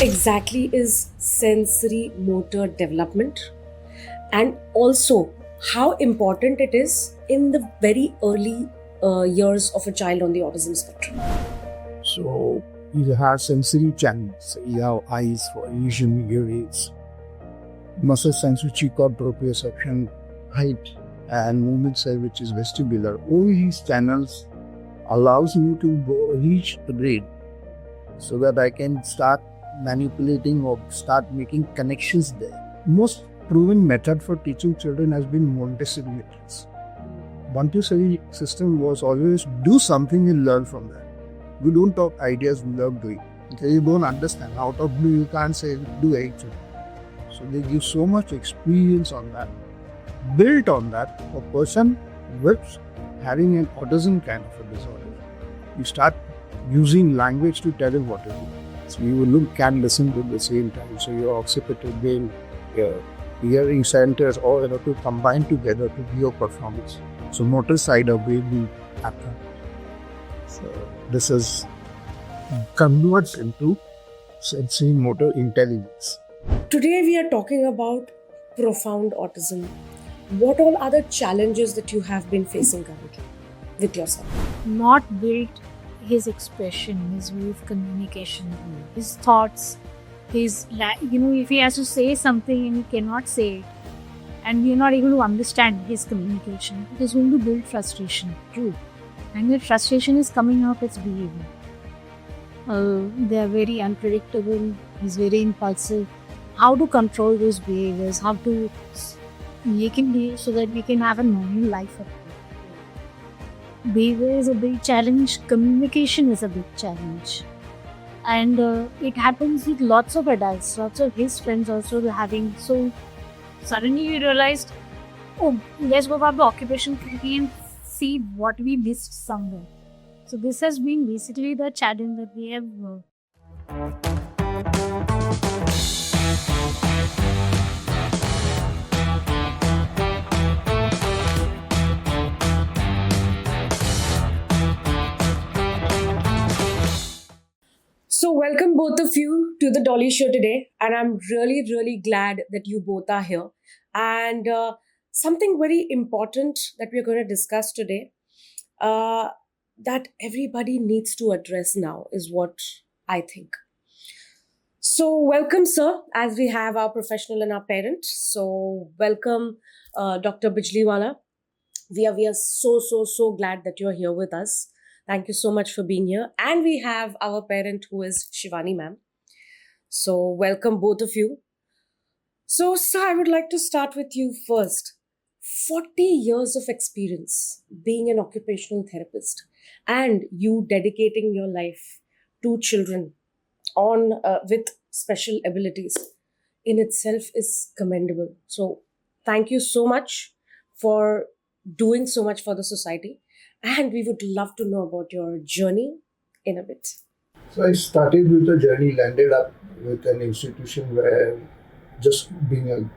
exactly is sensory motor development, and also how important it is in the very early years of a child on the autism spectrum? So you have sensory channels. You have eyes for vision, ears, muscle sensory cheek or proprioception, height, and movement side, which is vestibular. All these channels allows me to reach the brain so that I can start manipulating or start making connections there. Most proven method for teaching children has been Montessori methods. Montessori system was always do something and learn from that. We don't talk ideas, we love doing. Okay, you don't understand. Out of blue, you can't say do anything. So they give so much experience on that. Built on that, a person with having an autism kind of a disorder, you start using language to tell him what to do. So you look, can listen at the same time. So your occipital brain, your hearing centers all have to combine together to give your performance. So motor side of brain will happen. So this is converts into sensory motor intelligence. Today we are talking about profound autism. What all other challenges that you have been facing currently with yourself? Not built his expression, his way of communication, his thoughts, if he has to say something and he cannot say it, and we are not able to understand his communication, it is going to build frustration, true. And that frustration is coming out as behavior. They are very unpredictable, he's very impulsive. How to control those behaviors, how to make him behave so that we can have a normal life. Behavior is a big challenge, communication is a big challenge. And it happens with lots of adults, lots of his friends also having. So suddenly you realized, oh, let's go back to occupational therapy and see what we missed somewhere. So this has been basically the challenge that we have. So, welcome both of you to the Dolly Show today, and I'm really, really glad that you both are here. And something very important that we're going to discuss today that everybody needs to address now is what I think. So, welcome, sir, as we have our professional and our parent. So, welcome, Dr. Bijliwala. We are so glad that you're here with us. Thank you so much for being here. And we have our parent who is Shivani ma'am. So welcome both of you. So sir, I would like to start with you first. 40 years of experience being an occupational therapist and you dedicating your life to children on with special abilities in itself is commendable. So thank you so much for doing so much for the society. And we would love to know about your journey in a bit. So I started with a journey, landed up with an institution where just being a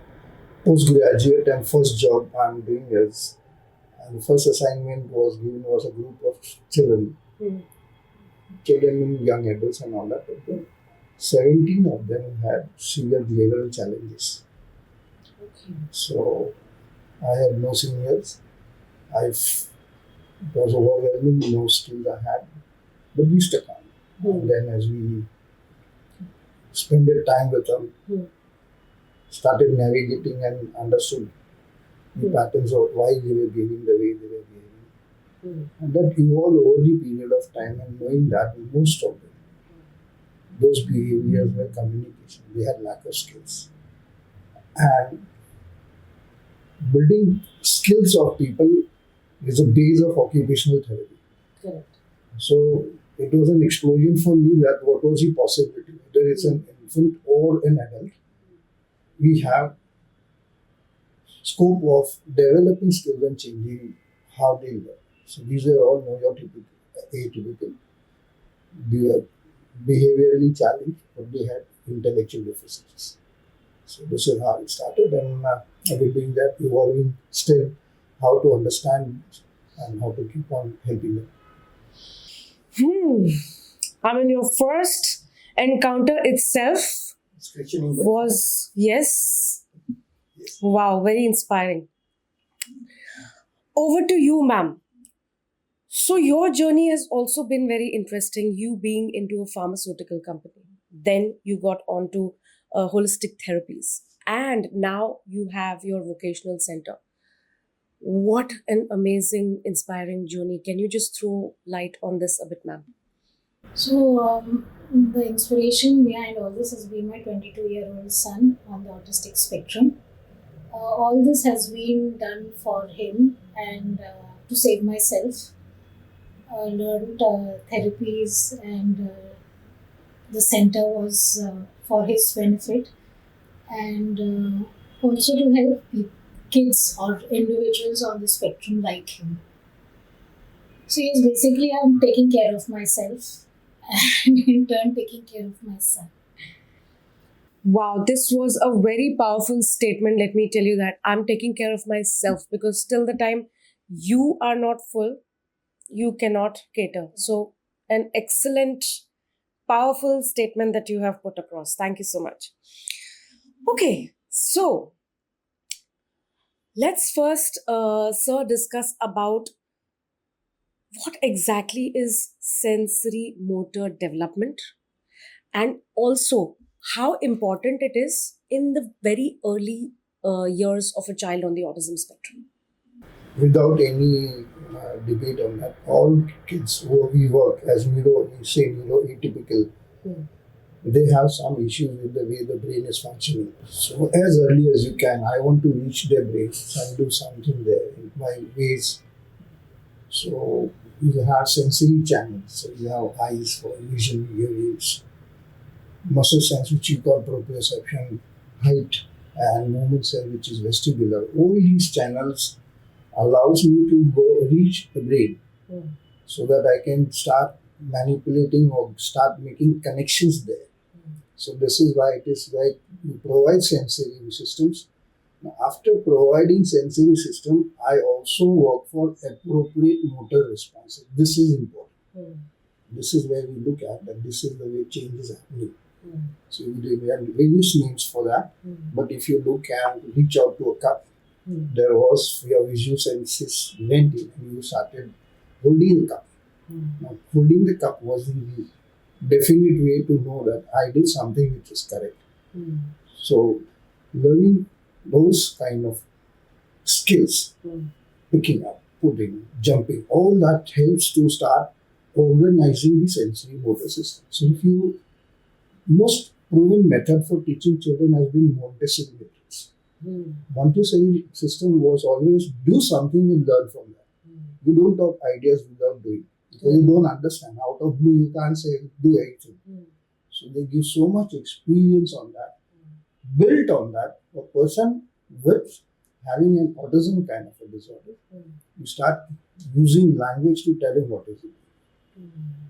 postgraduate and first job I'm doing is, and the first assignment was given was a group of children, children and young adults and all that. 17 of them had severe behavioral challenges. Okay. So I had no seniors. It was overwhelming, no skills I had, but we stuck on. And then as we spent time with them, started navigating and understood the patterns of why they were behaving the way they were behaving. And that evolved over the period of time, and knowing that most of them, those behaviors were communication. They had lack of skills. And building skills of people is a base of occupational therapy. Correct. So it was an explosion for me that what was the possibility, whether it's an infant or an adult, we have scope of developing skills and changing how they learn. So these are all neurotypical, atypical, they are behaviorally challenged, but they had intellectual deficiencies. So this is how it started, and I've been doing that, evolving still how to understand and how to keep on helping them. I mean, your first encounter itself Scratching. was, yes, wow, very inspiring. Over to you, ma'am. So, your journey has also been very interesting, you being into a pharmaceutical company. Then you got onto holistic therapies. And now you have your vocational center. What an amazing, inspiring journey. Can you just throw light on this a bit, ma'am? So, the inspiration behind all this has been my 22-year-old son on the autistic spectrum. All this has been done for him and to save myself. Learned therapies, and the center was for his benefit, and also to help kids or individuals on the spectrum like him. So yes, basically I'm taking care of myself and in turn taking care of my son. Wow, this was a very powerful statement. Let me tell you that I'm taking care of myself because till the time you are not full, you cannot cater. So, an excellent, powerful statement that you have put across. Thank you so much. Okay, so let's first, sir, discuss about what exactly is sensory motor development and also how important it is in the very early years of a child on the autism spectrum. Without any debate on that, all kids who we work as neuroatypical, they have some issues with the way the brain is functioning. So as early as you can, I want to reach their brains and do something there in my ways. So you have sensory channels. So you have eyes for vision, ears, muscle sense which you call proprioception, height and movement sense which is vestibular. All these channels allows me to go reach the brain so that I can start manipulating or start making connections there. So this is why it is like you provide sensory systems. Now, after providing sensory system, I also work for appropriate motor responses. This is important. This is where we look at that. This is the way change is happening. So we have various names for that. But if you look and reach out to a cup, there was your visual senses went in and you started holding the cup. Now, holding the cup was the definite way to know that I did something which is correct. So, learning those kind of skills, picking up, putting, jumping, all that helps to start organizing the sensory motor system. So, if you most proven method for teaching children has been Montessori methods. Montessori system was always do something and learn from that. You don't have ideas without doing. Because you don't understand. Out of blue, you can't say do anything. So they give so much experience on that. Built on that, a person with having an autism kind of a disorder, you start using language to tell him what is it.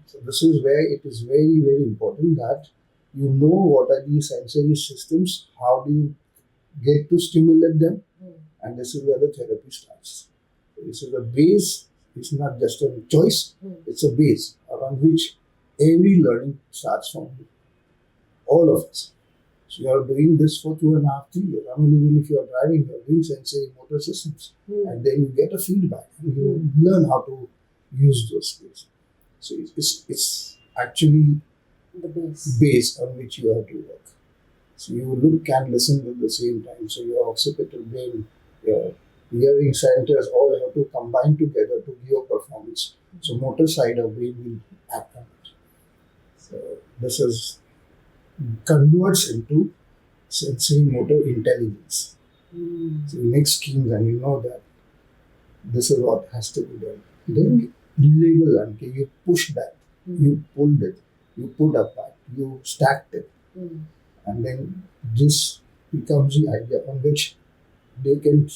So this is where it is very, very important that you know what are these sensory systems, how do you get to stimulate them, and this is where the therapy starts. So this is a base. It's not just a choice, it's a base around which every learning starts from all of us. So you are doing this for 2.5, 3 years. I mean, even if you are driving, you are doing sensory motor systems. And then you get a feedback and you learn how to use those skills. So it's actually The base. base on which you have to work. So you look and listen at the same time. So your occipital brain, your hearing centers all have to combine together to give a performance. So motor side of brain will act on it. So this is converts into sensory motor intelligence. So you make schemes and you know that this is what has to be done. Then you label and you push that, you pulled it, you put apart, you stacked it. And then this becomes the idea on which they can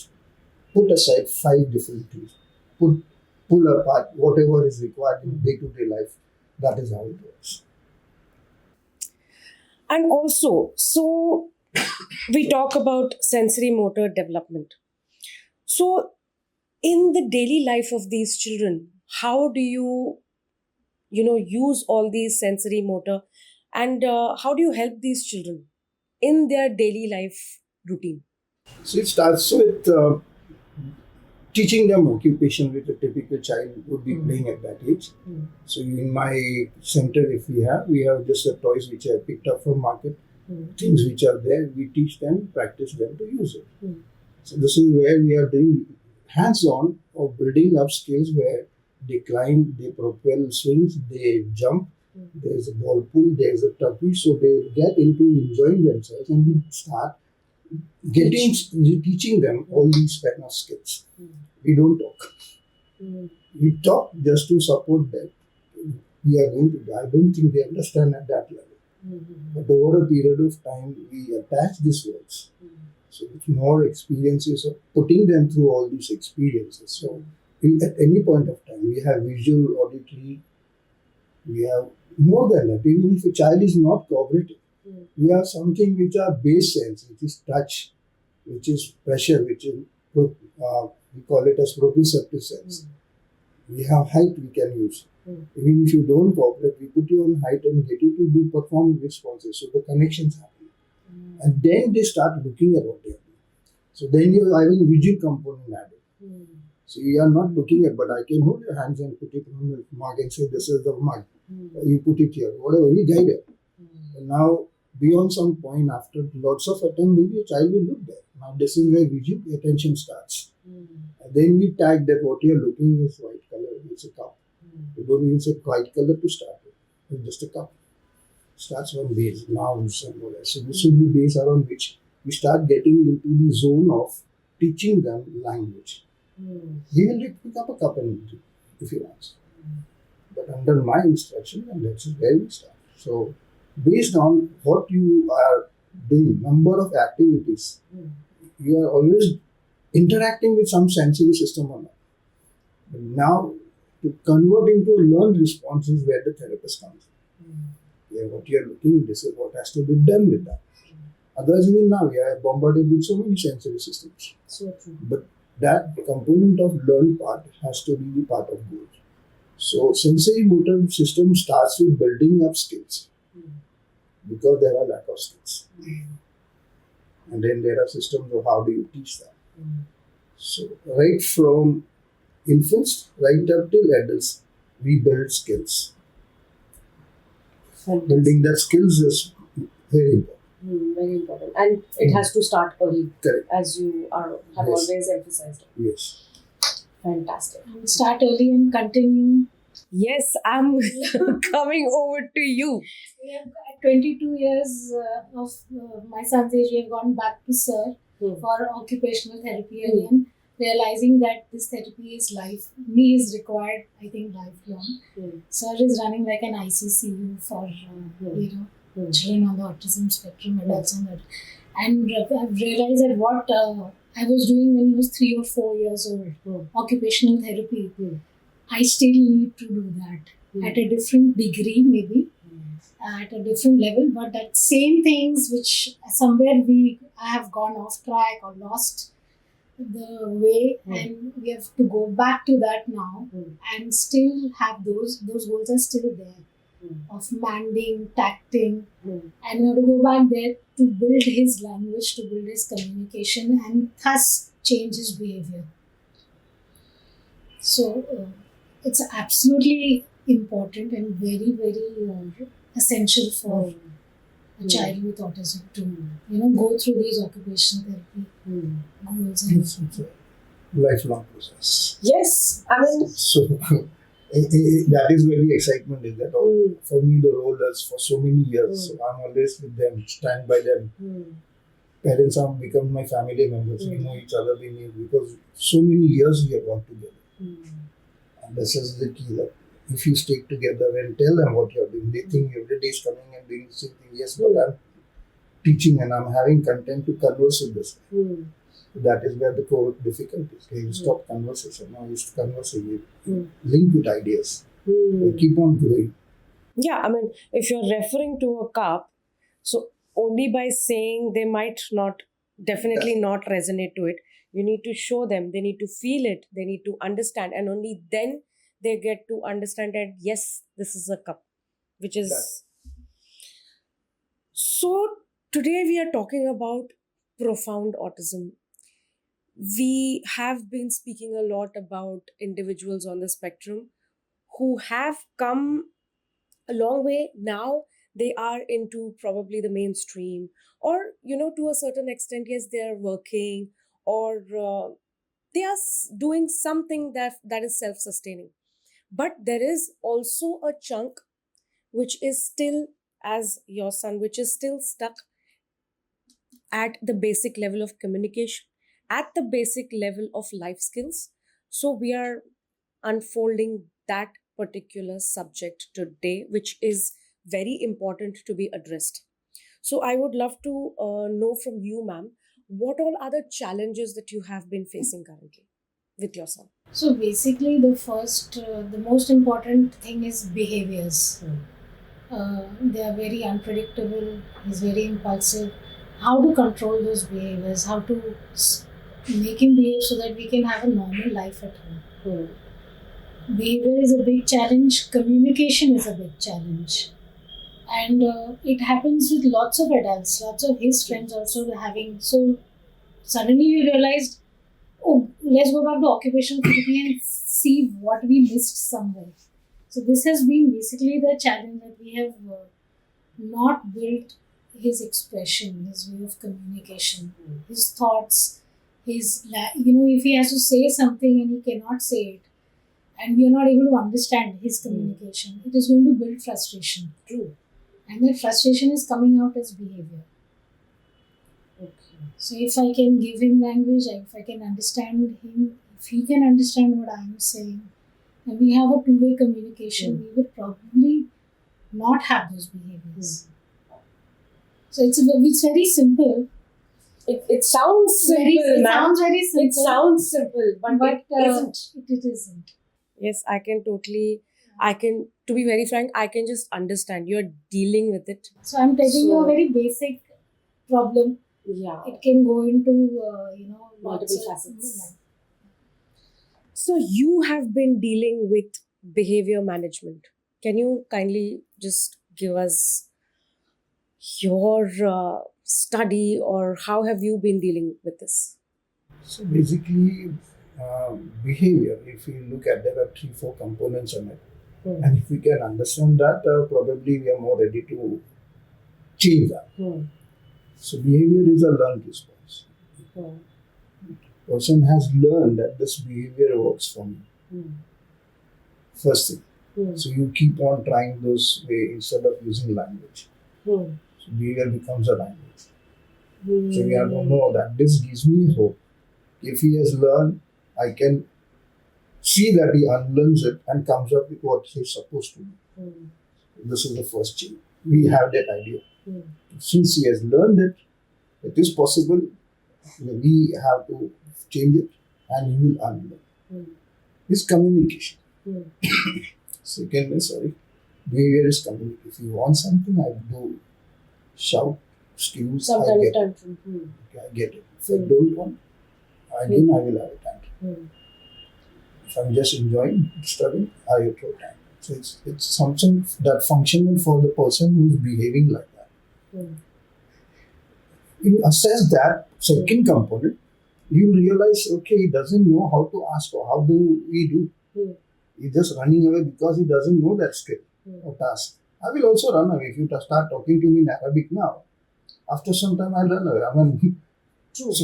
put aside 5 different things, pull apart whatever is required in day-to-day life. That is how it works. And also, so we talk about sensory motor development. So, in the daily life of these children, how do you use all these sensory motor And how do you help these children in their daily life routine? So it starts with teaching them occupation, which a typical child would be playing at that age. So in my center, if we have just the toys which I picked up from market, things which are there, we teach them, practice them to use it. So this is where we are doing hands-on of building up skills where they climb, they propel swings, they jump. There's a ball pull, there's a tucky, so they get into enjoying themselves, and we start teaching them all these kind of skills. We don't talk. We talk just to support them. We are going to. I don't think they understand at that level. But over a period of time, we attach these words. So it's more experiences of putting them through all these experiences. So at any point of time, we have visual, auditory, we have more than that. Even if a child is not cooperative, we have something which are base sense, which is touch, which is pressure, which is we call it as proprioceptive sense. We have height we can use. Even if you don't cooperate, we put you on height and get you to do perform responses. So the connections happen. And then they start looking at what they are doing. So then you are having a visual component added. So you are not looking at, but I can hold your hands and put it on the mug and say, this is the mug. You put it here, whatever, you guide it. And now, beyond some point, after lots of attempt, maybe a child will look there. Now, this is where visual attention starts. And then we tag that what you are looking is white color, it's a cup. You don't even say white color to start with, it's just a cup. Starts from base, nouns and all that. So this will be base around which we start getting into the zone of teaching them language. He will pick up a cup and eat it if he wants. But under my instruction, and that's where we start. So based on what you are doing, number of activities, you are always interacting with some sensory system or not. But now to convert into learned responses where the therapist comes in. Yeah, what you are looking, this is what has to be done with that. Otherwise, even now we are bombarded with so many sensory systems. So true. But that component of learned part has to be the part of growth. So sensory motor system starts with building up skills because there are lack of skills. And then there are systems of how do you teach that. So right from infants, right up till adults, we build skills. Building that skills is very important. Very important. And it has to start early. Correct. As you have always emphasized. Yes. Fantastic. Start early and continue. Yes, I'm coming over to you. We have at 22 years of my son's age, we have gone back to Sir for occupational therapy again, realizing that this therapy is required, I think, lifelong. Sir is running like an ICCU for children on the Autism Spectrum, adults on that. And I've realized that what I was doing when he was 3 or 4 years old, occupational therapy, I still need to do that at a different degree, maybe at a different level, but that same things which somewhere I have gone off track or lost the way, and we have to go back to that now and still have those goals are still there of manding, tacting, and we have to go back there to build his language, to build his communication, and thus change his behavior. So it's absolutely important and very, very essential for a child with autism to go through these occupational therapy goals. It's a lifelong process. Yes, I mean. So that is where the excitement is. That for me the role is for so many years. So I'm always with them, stand by them. Parents have become my family members. We know each other, because so many years we have worked together. And this is the key, that if you stick together and tell them what you're doing, they think every day is coming and doing the same thing. Yes, but I'm teaching and I'm having content to converse with this. That is where the core difficulty is. You stop conversation. Now you conversing, you link with ideas. You keep on growing. Yeah, I mean, if you're referring to a cup, so only by saying they might definitely not resonate to it. You need to show them, they need to feel it, they need to understand, and only then they get to understand that yes, this is a cup, which is So, today we are talking about profound autism. We have been speaking a lot about individuals on the spectrum who have come a long way. Now they are into probably the mainstream, or, to a certain extent, yes, they are working, or they are doing something that is self sustaining. But there is also a chunk which is still, as your son, which is still stuck at the basic level of communication, at the basic level of life skills. So, we are unfolding that particular subject today, which is very important to be addressed. So, I would love to know from you, ma'am, what all are the challenges that you have been facing currently with your son? So basically, the most important thing is behaviors. They are very unpredictable. He's very impulsive. How to control those behaviors? How to make him behave so that we can have a normal life at home. Behavior is a big challenge. Communication is a big challenge, and it happens with lots of adults. Lots of his friends also having. So suddenly we realized, oh, let's go back to occupational therapy and see what we missed somewhere. So this has been basically the challenge, that we have not built his expression, his way of communication, his thoughts, if he has to say something and he cannot say it, and we are not able to understand his communication, it is going to build frustration. True. And that frustration is coming out as behavior. Okay. So if I can give him language, if I can understand him, if he can understand what I am saying, and we have a two-way communication, we would probably not have those behaviors. So it's very simple. It sounds simple, It sounds very simple. It sounds simple, but it isn't. It isn't. Yes, to be very frank, I can just understand. You're dealing with it. So I'm telling you a very basic problem. Yeah. It can go into, multiple facets. So you have been dealing with behavior management. Can you kindly just give us your study, or how have you been dealing with this? So basically, behavior, if you look at, there are 3-4 components on it. And if we can understand that, probably we are more ready to change that. So behavior is a learned response. Person has learned that this behavior works for me. First thing. So you keep on trying those way instead of using language. So behavior becomes a language. So we have to know that this gives me hope. If he has learned, I can see that he unlearns it and comes up with what he's supposed to do. This is the first change. We have that idea. Since he has learned it, it is possible. We have to change it, and he will unlearn. It's communication. Second is, behavior is communication. If you want something, I do shout, excuse, I get it. I get it. If I don't want, again I will have a tantrum. If I'm just enjoying, disturbing, I will throw tantrum. So it's something that functional for the person who's behaving like that. You assess that second component, you realize, okay, he doesn't know how to ask, or how do we do? He's just running away because he doesn't know that skill or task. I will also run away. If you start talking to me in Arabic now, after some time I'll run away. So,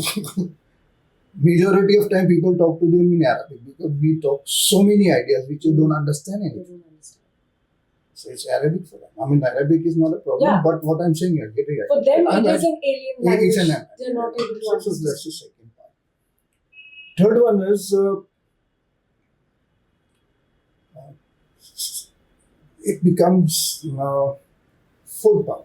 majority of time people talk to them in Arabic because we talk so many ideas which you don't understand anything. So it's Arabic for them. Arabic is not a problem, but what I'm saying is, for them it is an alien language. They're not able to understand. So that's the second part. Third one is, it becomes fourth part,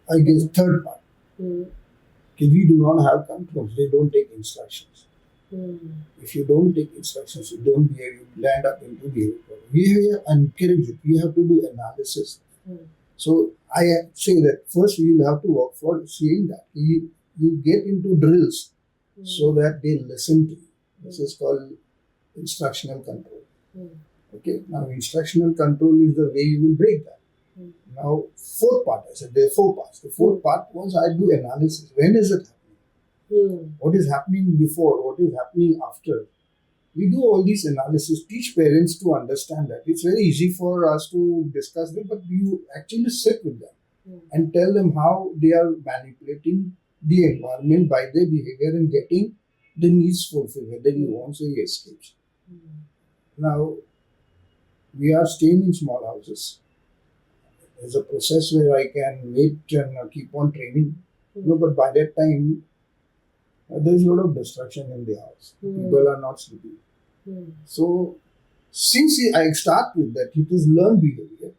I guess third part. Okay, we do not have control. They don't take instructions. If you don't take instructions, you don't behave, you land up into behavior. We encourage it. We have to do analysis. So I say that first we will have to work for seeing that. You get into drills so that they listen to you. This is called instructional control. Okay, now instructional control is the way you will break that. Now, fourth part, I said there are four parts. The fourth part was I do analysis. When is it happening? What is happening before? What is happening after? We do all these analysis, teach parents to understand that. It's very easy for us to discuss it, but you actually sit with them and tell them how they are manipulating the environment by their behavior and getting the needs fulfilled, whether he wants or he escapes. Now, we are staying in small houses. There's a process where I can wait and keep on training. But by that time, there's a lot of destruction in the house. People are not sleeping. So, since I start with that, it is learned behavior.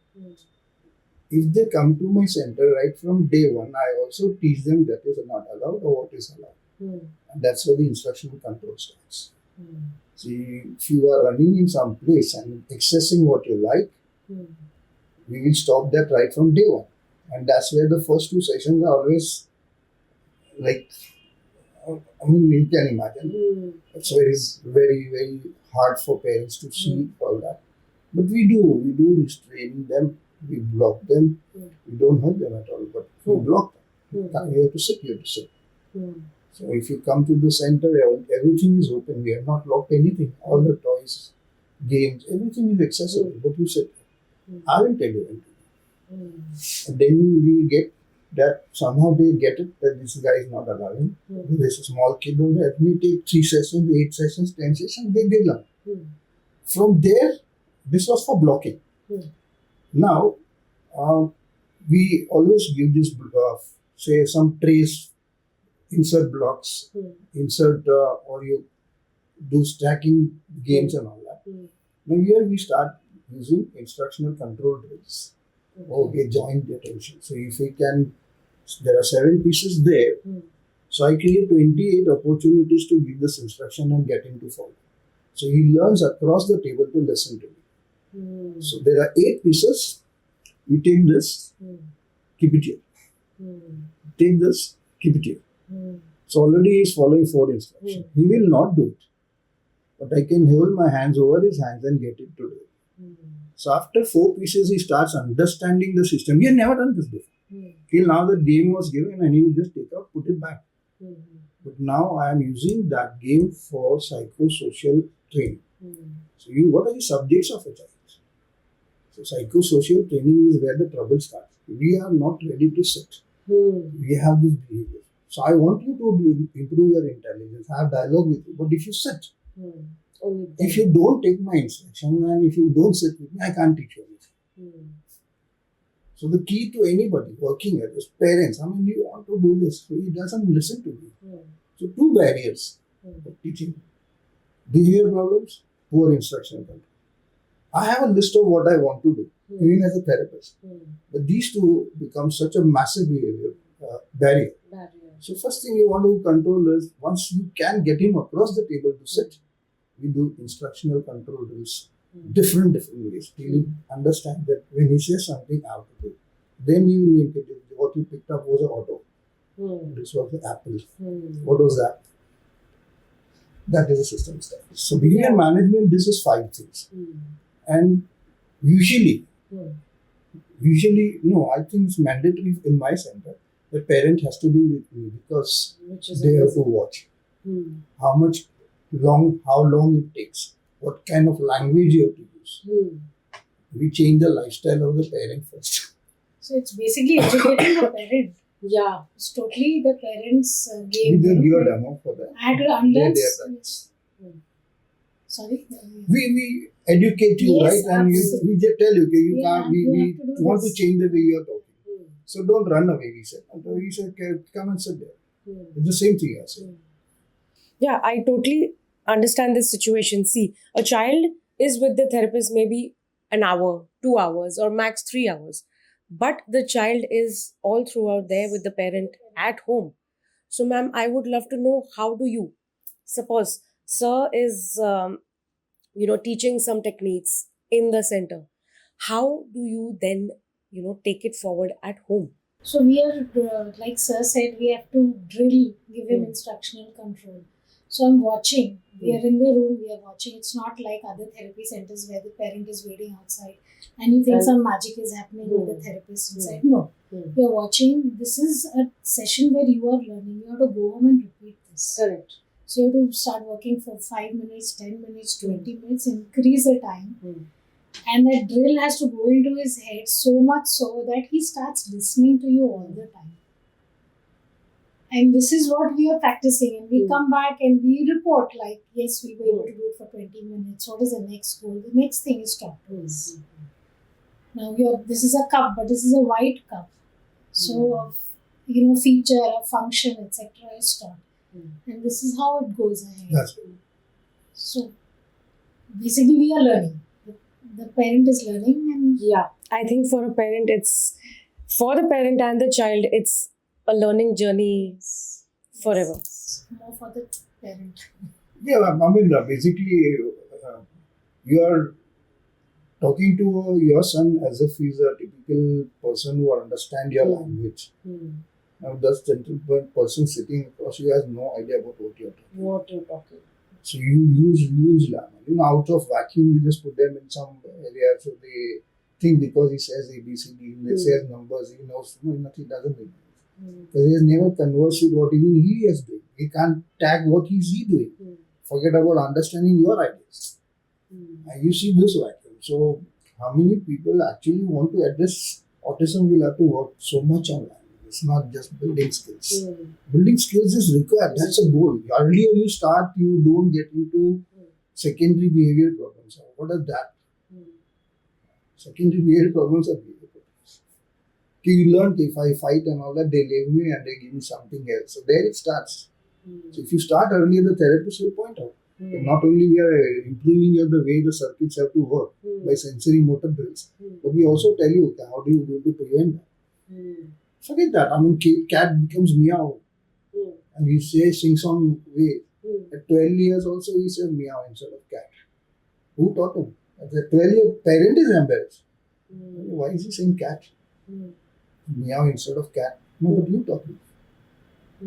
If they come to my center right from day one, I also teach them that is not allowed or what is allowed. And that's where the instructional control starts. See, if you are running in some place and accessing what you like, we will stop that right from day one. And that's where the first two sessions are always like, I mean, you can imagine. It's very, very hard for parents to see all that. But we do restrain them, we block them, we don't hurt them at all, but we block them. You have to sit. So if you come to the center, everything is open. We have not locked anything. All the toys, games, everything is accessible. But you sit. I will tell you when to do. And then we get that somehow they get it that this guy is not allowing. There's a small kid over there. It may take 3 sessions, 8 sessions, 10 sessions. They learn. From there, this was for blocking. Now, we always give this, say, some trays. Insert blocks, insert or you do stacking games and all that. Now here we start using instructional control drills. Okay, joint attention. So if we can, there are 7 pieces there. So I create 28 opportunities to give this instruction and get him to follow. So he learns across the table to listen to me. So there are 8 pieces. You take this, keep it here. Take this, keep it here. So already he is following 4 instructions. He will not do it. But I can hold my hands over his hands and get it to do it. So after 4 pieces, he starts understanding the system. He had never done this before. Till now the game was given and he would just take out, put it back. But now I am using that game for psychosocial training. So what are the subjects of a child? So psychosocial training is where the trouble starts. We are not ready to sit. We have this behavior. So I want you to improve your intelligence, have dialogue with you. But if you sit, if you don't take my instruction and if you don't sit with me, I can't teach you anything. So the key to anybody working here is parents. I mean, you want to do this, so he doesn't listen to me. So 2 barriers for teaching. Behavior problems, poor instruction control. I have a list of what I want to do, even as a therapist. But these two become such a massive behavior barrier. So first thing you want to control is, once you can get him across the table to sit, we do instructional control drills, different ways. He will understand that when he says something, I have to do. Then you will link it. What you picked up was an auto. This was the apple. What was that? That is a system stuff. So behavior management, this is 5 things. And usually, no, I think it's mandatory in my center. The parent has to be with me because they have to watch how long it takes, what kind of language you have to use. We change the lifestyle of the parent first. So it's basically educating the parent. Yeah, it's totally the parents' game. We give a demo for that. I had to unlearn. Sorry? We educate you, Yes, right? And we just tell you, okay, you can't, we want this. to change the way you are talking. So don't run away, we said. We said, okay, come and sit there. It's the same thing I said. Yeah, I totally understand this situation. See, a child is with the therapist maybe an hour, 2 hours, or max 3 hours. But the child is all throughout there with the parent at home. So, ma'am, I would love to know, how do you, suppose sir is, teaching some techniques in the center. How do you then, take it forward at home? So we are, like Sir said, we have to drill, give him instructional control. So I'm watching. We are in the room, we are watching. It's not like other therapy centers where the parent is waiting outside and you think some magic is happening with the therapist inside. No. You're watching. This is a session where you are learning. You have to go home and repeat this. Correct. So you have to start working for 5 minutes, 10 minutes, 20 minutes, increase the time. And that drill has to go into his head so much so that he starts listening to you all the time. And this is what we are practicing. And we come back and we report like, yes, we were able to do it for 20 minutes. What is the next goal? The next thing is taught to us. Now, this is a cup, but this is a white cup. So, feature, a function, etc. is taught. And this is how it goes ahead. That's right. So, basically, we are learning. The parent is learning. And Yeah, I think for the parent and the child, it's a learning journey forever. more for the parent. Yeah, I mean, basically, you are talking to your son as if he's a typical person who understands your language. Now, this gentleman person sitting across you has no idea about what you're talking. So you use language. Out of vacuum, you just put them in some area so they think because he says ABCD, he says numbers, he knows nothing, doesn't mean. Because he has never conversed with what even he is doing. He can't tag what is he doing. Forget about understanding your ideas. And you see this vacuum. So how many people actually want to address autism will have to work so much on language. It's not just building skills. Building skills is required. That's a goal. Earlier you start, you don't get into secondary behavior problems. What is that? Secondary behavior problems are behavior problems. Okay, you learn if I fight and all that, they leave me and they give me something else. So there it starts. So if you start earlier, the therapist will point out. Not only we are improving the way the circuits have to work by sensory motor drills, but we also tell you how do you going to prevent that. Forget that. I mean, cat becomes meow, and we say sing-song way. At 12 years also, he says meow instead of cat. Who taught him? At the 12-year parent is embarrassed. Why is he saying cat? Meow instead of cat. No, but you taught him.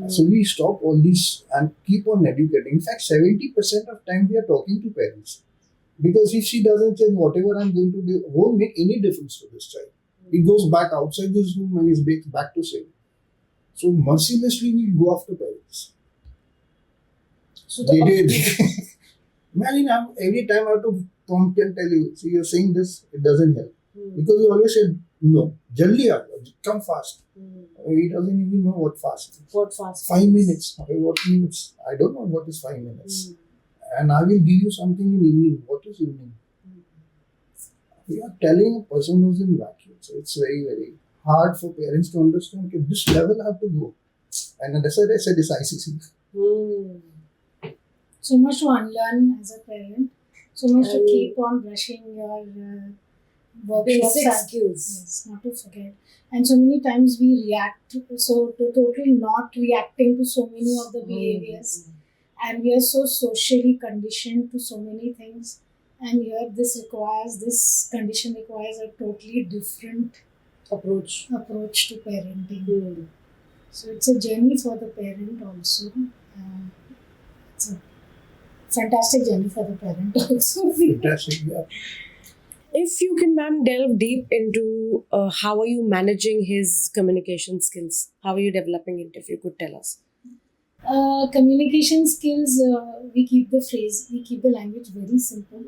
So we stop all this and keep on educating. In fact, 70% of time we are talking to parents. Because if she doesn't change whatever I'm going to do, won't make any difference to this child. He goes back outside this room and is back to same. So mercilessly we go after parents. So Imagine every time I have to prompt and tell you, see you're saying this, it doesn't help. Because you always said, no, jaldi come fast. He doesn't even know what fast is. What fast? 5 minutes. What minutes? I don't know what is 5 minutes. And I will give you something in evening. What is evening? We are telling a person who's in vacuum. So it's very, very hard for parents to understand okay, this level I have to go. And that's what I said is ICC. So much to unlearn as a parent. So much to keep on brushing your workshops. Basic skills. Yes, not to forget. And so many times we react to totally not reacting to so many of the behaviors. And we are so socially conditioned to so many things. And here this condition requires a totally different approach to parenting. So it's a journey for the parent also. It's a fantastic journey for the parent also. Fantastic, yeah. If you can, ma'am, delve deep into how are you managing his communication skills? How are you developing it, if you could tell us? Communication skills, we keep the language very simple,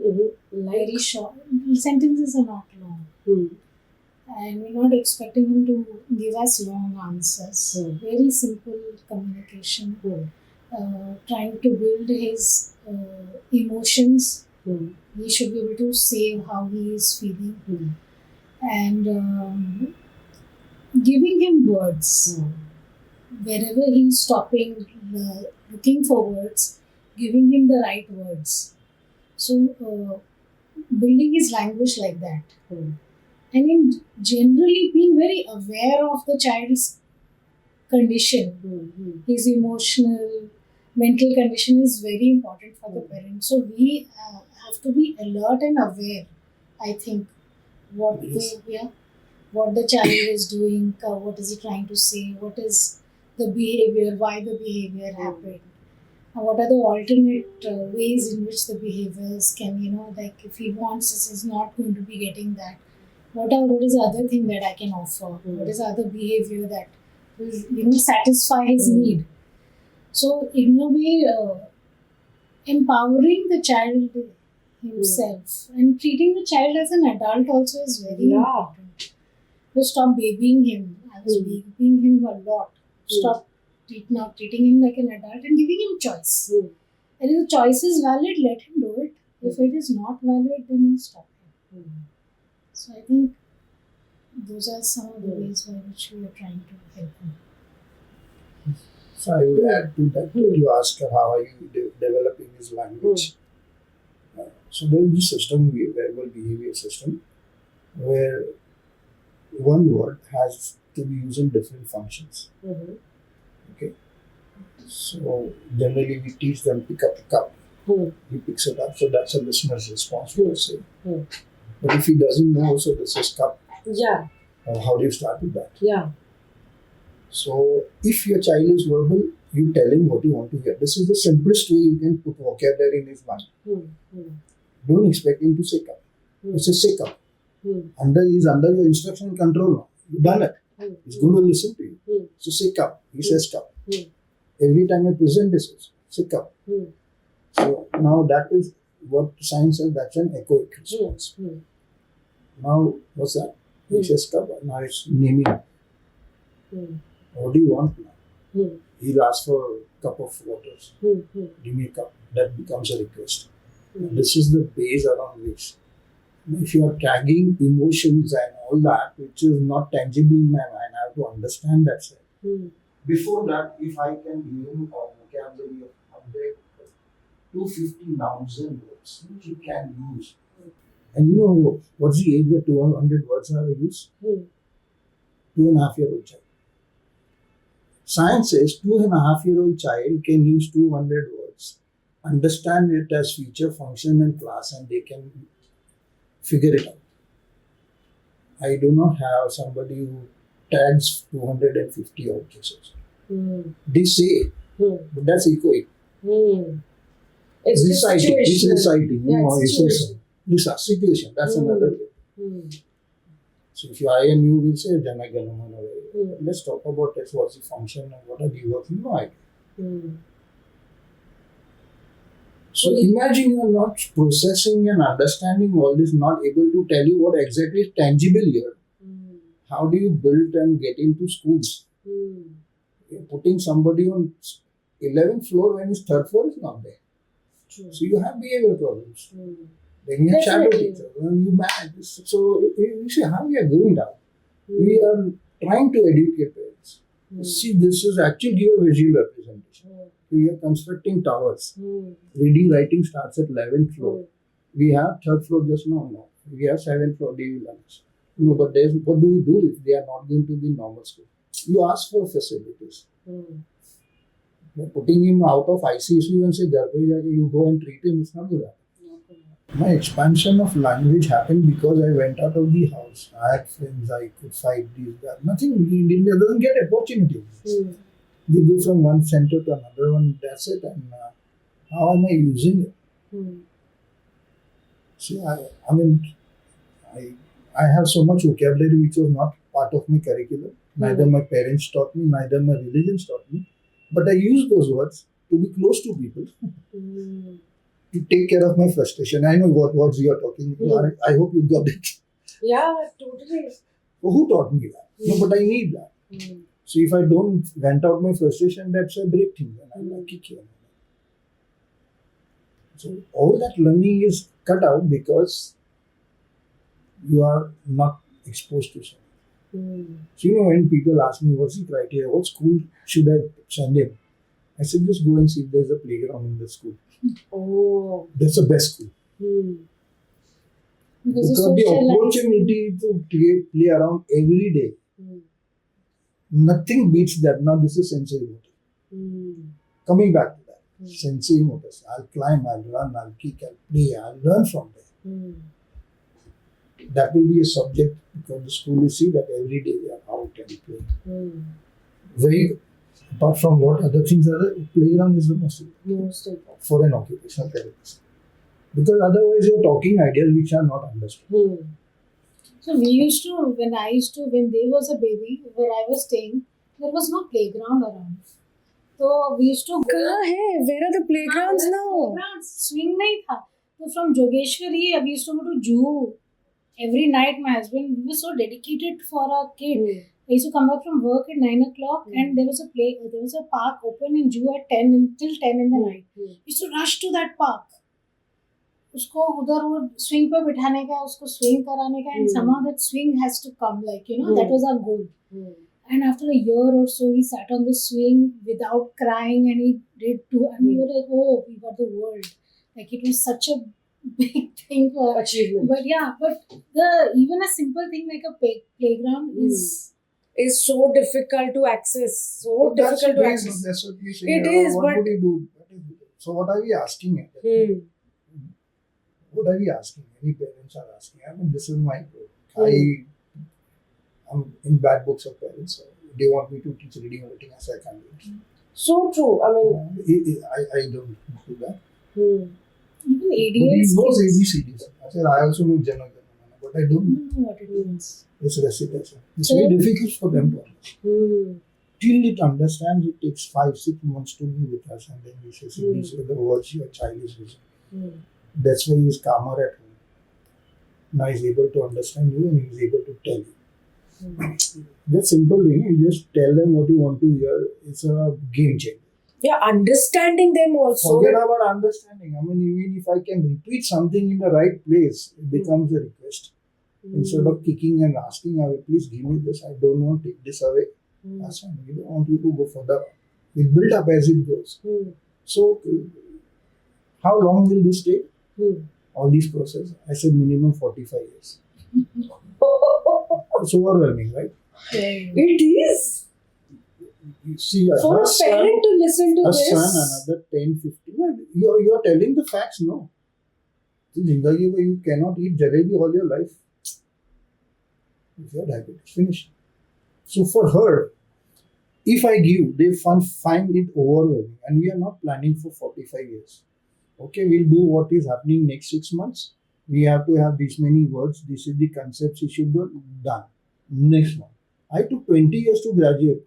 very short. Sentences are not long. And we're not expecting him to give us long answers. Very simple communication. Trying to build his emotions. He should be able to say how he is feeling. And giving him words. Wherever he's stopping, looking for words, giving him the right words. So, building his language like that. And in generally being very aware of the child's condition, his emotional, mental condition is very important for the parent. So, we have to be alert and aware, I think, what the child is doing, what is he trying to say, what is the behavior, why the behavior happened. What are the alternate ways in which the behaviors can, like if he wants this, is not going to be getting that. What is the other thing that I can offer? What is the other behavior that will, satisfy his need? So in a way, empowering the child himself and treating the child as an adult also is very important. To stop babying him. I was babying him a lot. Stop now treating him like an adult and giving him choice. And if the choice is valid, let him do it. If it is not valid, then stop him. So I think those are some of the ways by which we are trying to help him. So I would add to that. You ask her how are you developing his language. So there is a system, verbal behavior system, where one word has to be used in different functions. Okay. So generally we teach them pick up the cup. He picks it up, so that's a listener's response to say. But if he doesn't know, so this is cup. Yeah. How do you start with that? Yeah. So if your child is verbal, you tell him what you want to hear. This is the simplest way you can put vocabulary in his mind. Don't expect him to say cup. You say cup. He's under your instruction and control now. You've done it. He's going to listen to you. So say cup. He says cup. Every time I present this, say cup. So now that is what science says, that's an echoic response. Now what's that? He says cup. Now it's naming. What do you want now? He'll ask for a cup of water. Give me a cup. That becomes a request. This is the base around which, if you are tagging emotions and all that, which is not tangibly in my mind, I have to understand that side. Before that, if I can give him a vocabulary of 100, 250 nouns and words, which he can use. And you know what's the age where 200 words are used? 2.5-year-old child. Science says 2.5-year-old child can use 200 words, understand it as feature, function and class, and they can figure it out. I do not have somebody who tags 250 odd cases. They say, but that's echoic. It's reciting. It's Situation. That's another thing. So if I and you will say, Jana Gana Mana, let's talk about it. What's the function and what are the words? No idea. So imagine you are not processing and understanding all this, not able to tell you what exactly is tangible here. How do you build and get into schools? You're putting somebody on 11th floor when his 3rd floor is not there. So you have behavior problems. Then you have shadow teacher. When you mad. So you see how we are going down. We are trying to educate parents. See, this is actually give a visual representation. We are constructing towers. Reading, writing starts at 11th floor. We have 3rd floor just now. No. We have 7th floor daily lunch. No, but what do we do if they are not going to be normal school? You ask for facilities. You're putting him out of ICU and say, you go and treat him. It's not good. My expansion of language happened because I went out of the house. I had friends, I could fight these guys. Nothing, India doesn't get opportunities. They go from one center to another one, that's it. And how am I using it? See, I have so much vocabulary which was not part of my curriculum. Neither my parents taught me, neither my religions taught me. But I use those words to be close to people. To take care of my frustration. I know what words you are talking about. I hope you got it. Yeah, totally. Well, who taught me that? No, but I need that. So if I don't vent out my frustration, that's a break thing. And I kick you. So all that learning is cut out because you are not exposed to something. So when people ask me, what's the criteria? What school should I send him? I said, just go and see if there's a playground in the school. Oh. That's the best school. Because the opportunity to play around every day. Nothing beats that. Now this is sensory motor. Coming back to that. Sensory motors. I'll climb, I'll run, I'll kick, I'll play, I'll learn from there. That will be a subject because the school will see that every day they are out and playing. Very good. Apart from what other things are there, playground is the most important Most important. for an occupational therapist. Because otherwise you're talking ideas which are not understood. So we used to, when they was a baby, where I was staying, there was no playground around. So we used to go. कहाँ है? Where are the playgrounds now? Playgrounds, swing नहीं था. So from Jogeshwari, we used to go to zoo. Every night, my husband, we were so dedicated for our kid. I used to come back from work at 9 o'clock, and there was a park open in zoo at 10 until 10 in the night. We used to rush to that park. उसको उधर वो swing पे बिठाने का, उसको swing कराने का, and somehow that swing has to come, that was our goal. And after a year or so, he sat on the swing without crying, and he did too. And we were like, oh, we got the world. Like, it was such a big thing for Achievement. But yeah, even a simple thing like a playground is so difficult to access. So difficult to access. That's what you say. It is, what but would you do? So what are we asking? What are we asking? Many parents are asking. I mean, this is my goal. I'm in bad books of parents. So they want me to teach reading and writing as I can do. So true. I mean, I don't do that. even But he ADS knows kids. ABCDs. I said, I also know Jana Gana Mana, but I don't know What it means. it's recitation. It's So- very difficult for them to understand. Hmm. Till it understands, it takes 5-6 months to be with us, and then we say, see, these are the words your child is using. That's why he's calmer at home. Now he's able to understand you and he's able to tell you. That simple thing, you just tell them what you want to hear. It's a game changer. Yeah, understanding them also. Forget about understanding. I mean, even if I can repeat something in the right place, it becomes a request. Instead of kicking and asking, please give me this, I don't want to take this away. That's fine. We don't want you to go further. We'll build up as it goes. So, how long will this take? All these processes. I said minimum 45 years. It's overwhelming, right? It is. You see, For her a son, parent to listen to a this. son, another 10, 15. You're telling the facts, no. In Zindagi mein, you cannot eat jalebi all your life. If you have diabetes, finish. So for her, if I give, they find it overwhelming. And we are not planning for 45 years. Okay, we'll do what is happening next 6 months. We have to have these many words. This is the concepts he should do. Done. Next one. I took 20 years to graduate.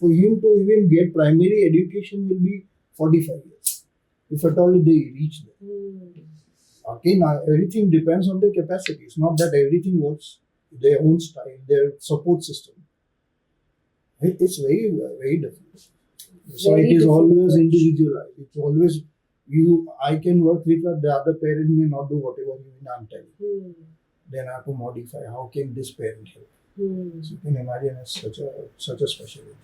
For him to even get primary education will be 45 years. If at all they reach there. Okay, now everything depends on their capacity. It's not that everything works. Their own style, their support system. It's very, very different. So Very it is difficult. always individualized. It's always I can work with the other parent may not do whatever I'm telling. Then I have to modify. How can this parent help? So you can imagine it's such a special age.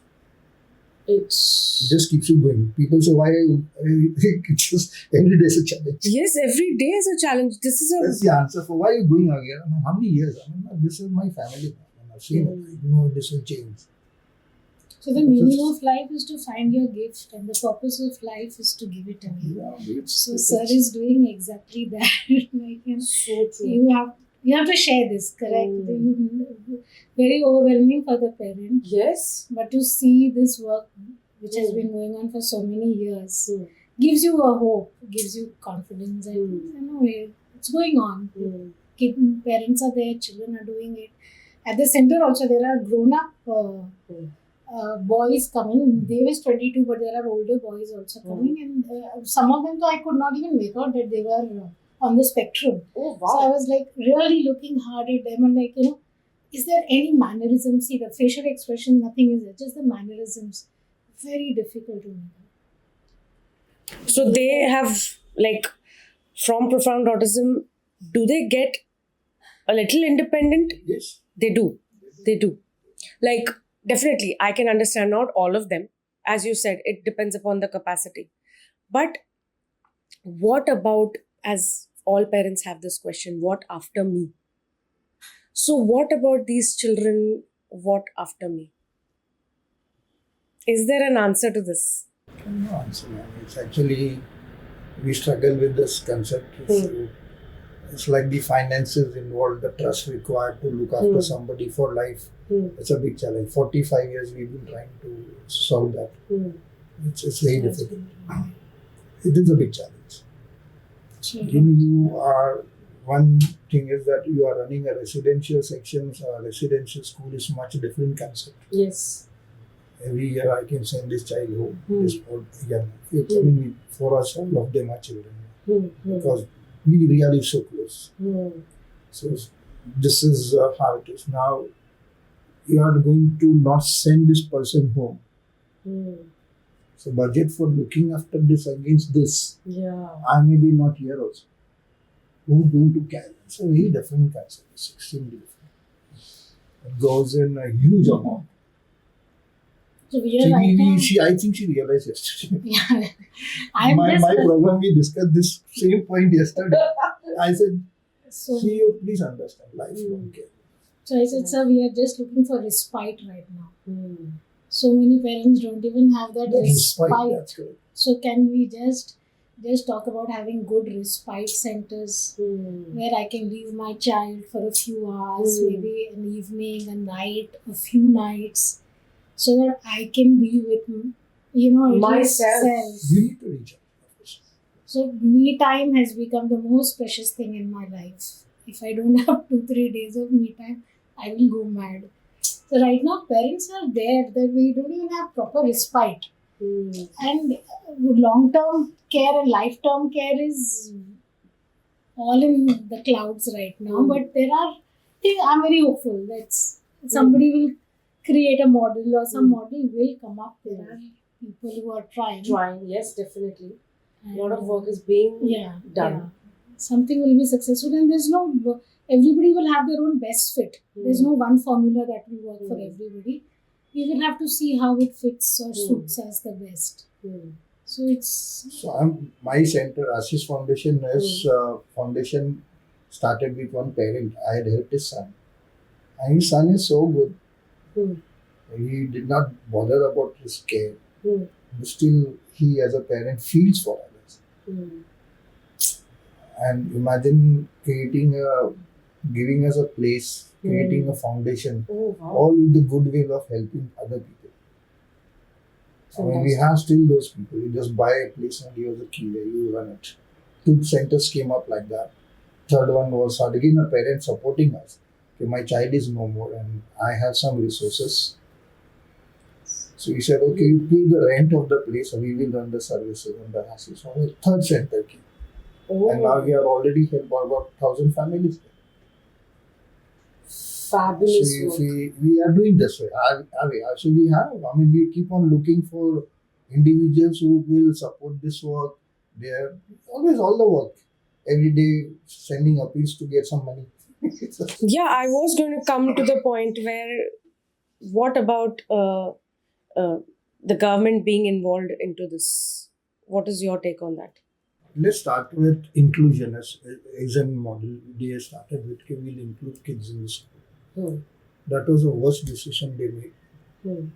It just keeps you going. People say, why are you? It's just every day is a challenge. Yes, every day is a challenge. This is That's the answer for why are you going again. I mean, how many years? I mean, this is my family. I've seen it. I know this will change. So the meaning of life is to find your gift, and the purpose of life is to give it away. Yeah, So sir is doing exactly that. so true. You have to share this, correct? Very overwhelming for the parent. Yes. But to see this work, which has been going on for so many years, gives you a hope, gives you confidence, and it's going on. Parents are there, children are doing it. At the center also, there are grown-up boys coming. They was 22, but there are older boys also coming, and some of them, so I could not even make out that they were on the spectrum. Oh, So I was like really looking hard at them and like, is there any mannerism? See, the facial expression, nothing is there, just the mannerisms. Very difficult to make out. So they have, from Profound Autism, do they get a little independent? Yes. They do. They do. Definitely, I can understand not all of them. As you said, it depends upon the capacity. But what about, as all parents have this question, what after me? So what about these children? What after me? Is there an answer to this? No answer. It's actually, we struggle with this concept. It's like the finances involved, the trust required to look after somebody for life. It's a big challenge. 45 years we've been trying to solve that. It's very difficult. It is a big challenge. You are, one thing is that you are running a residential section, so a residential school is much different concept. Yes. Every year I can send this child home. This old young. I mean, for us, all of them are children. Because we really so close. So this is how it is. Now you are going to not send this person home. So budget for looking after this against this. Yeah. I may be not here also. Who's going to carry? It's a very different concept. It's extremely different. It goes in a huge amount. So we are right now. I think she realized yesterday. Yeah. My problem, we discussed this same point yesterday. I said, So, see, you please understand lifelong care. so I said, sir, we are just looking for respite right now. So many parents don't even have that respite. That's correct. So can we just talk about having good respite centers where I can leave my child for a few hours, maybe an evening, a night, a few nights, so that I can be with Myself. You need to reach out. So me time has become the most precious thing in my life. If I don't have 2-3 days of me time, I will go mad. So right now parents are there that we don't even have proper respite. And long-term care and life-term care is all in the clouds right now. But I'm very hopeful that somebody will create a model or some model will come up. There are people who are trying. Yes, definitely. And, A lot of work is being done. Yeah. Something will be successful, and everybody will have their own best fit. There's no one formula that will work for everybody. We will have to see how it fits or suits us the best. So My center, Ashish Foundation, is foundation started with one parent. I had helped his son. And his son is so good. He did not bother about his care. But still, he as a parent feels for others. And imagine giving us a place, creating a foundation, all with the goodwill of helping other people. I mean, we have still those people. You just buy a place and you have the key, you run it. 2 centers came up like that. Third one was again a parent supporting us. Okay, my child is no more and I have some resources. So he said, okay, you pay the rent of the place and we will run the services and the hassle. So the third center came. And now we have already helped about 1,000 families. Fabulous So work. we are doing this way. So we keep on looking for individuals who will support this work. They are always all the work. Every day sending appeals to get some money. Yeah, I was going to come to the point where what about the government being involved into this? What is your take on that? Let's start with inclusion as a model. They started with we'll include kids in the school. That was the worst decision they made.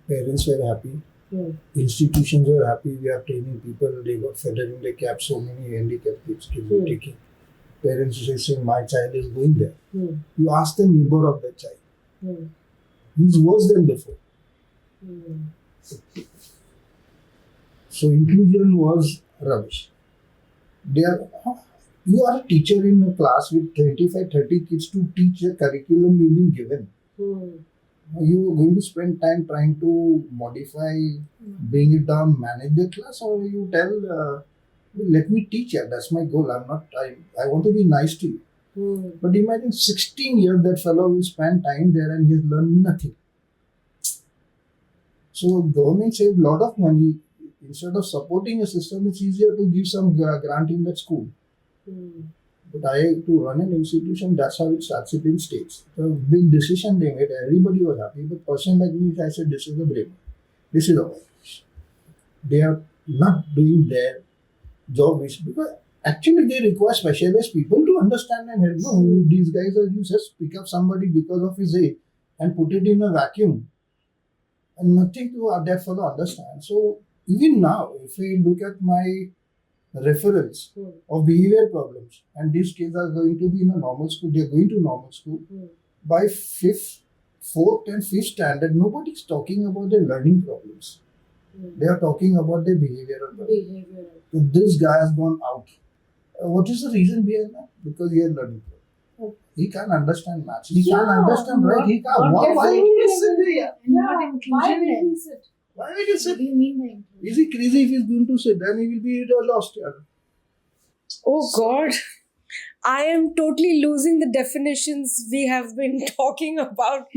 Parents were happy. Institutions were happy. We are training people. They got fed in the cap. So many handicapped kids were taking. Parents are saying, my child is going there. You ask the neighbor of the child. He's worse than before. So inclusion was rubbish. You are a teacher in a class with 25-30 kids to teach the curriculum you've been given. You are going to spend time trying to modify, bring it down, manage the class, or you tell, let me teach you. That's my goal. I want to be nice to you. But imagine 16 years that fellow will spend time there and he has learned nothing. So government saved a lot of money. Instead of supporting a system, it's easier to give some grant in that school. But to run an institution, that's how it starts. It in states. The big decision they made, everybody was happy. But person like me, I said, this is a brain. This is a violation. They are not doing their job because actually they require specialized people to understand and help. No, these guys are you just pick up somebody because of his age and put it in a vacuum. And nothing to that fellow understand. So even now, if we look at my referrals of behavior problems, and these kids are going to be in a normal school. They are going to normal school. By fourth and fifth standard, nobody is talking about their learning problems. They are talking about their behavioral problems. So this guy has gone out. What is the reason behind that? Because he has learning problem. He can't understand maths. He can't understand, right? He can't. Why did he sit there? Not inclusion then. Why did he What sit? do you mean by inclusion? Is he crazy if he's going to sit? Then he will be lost here. Oh God, I am totally losing the definitions we have been talking about.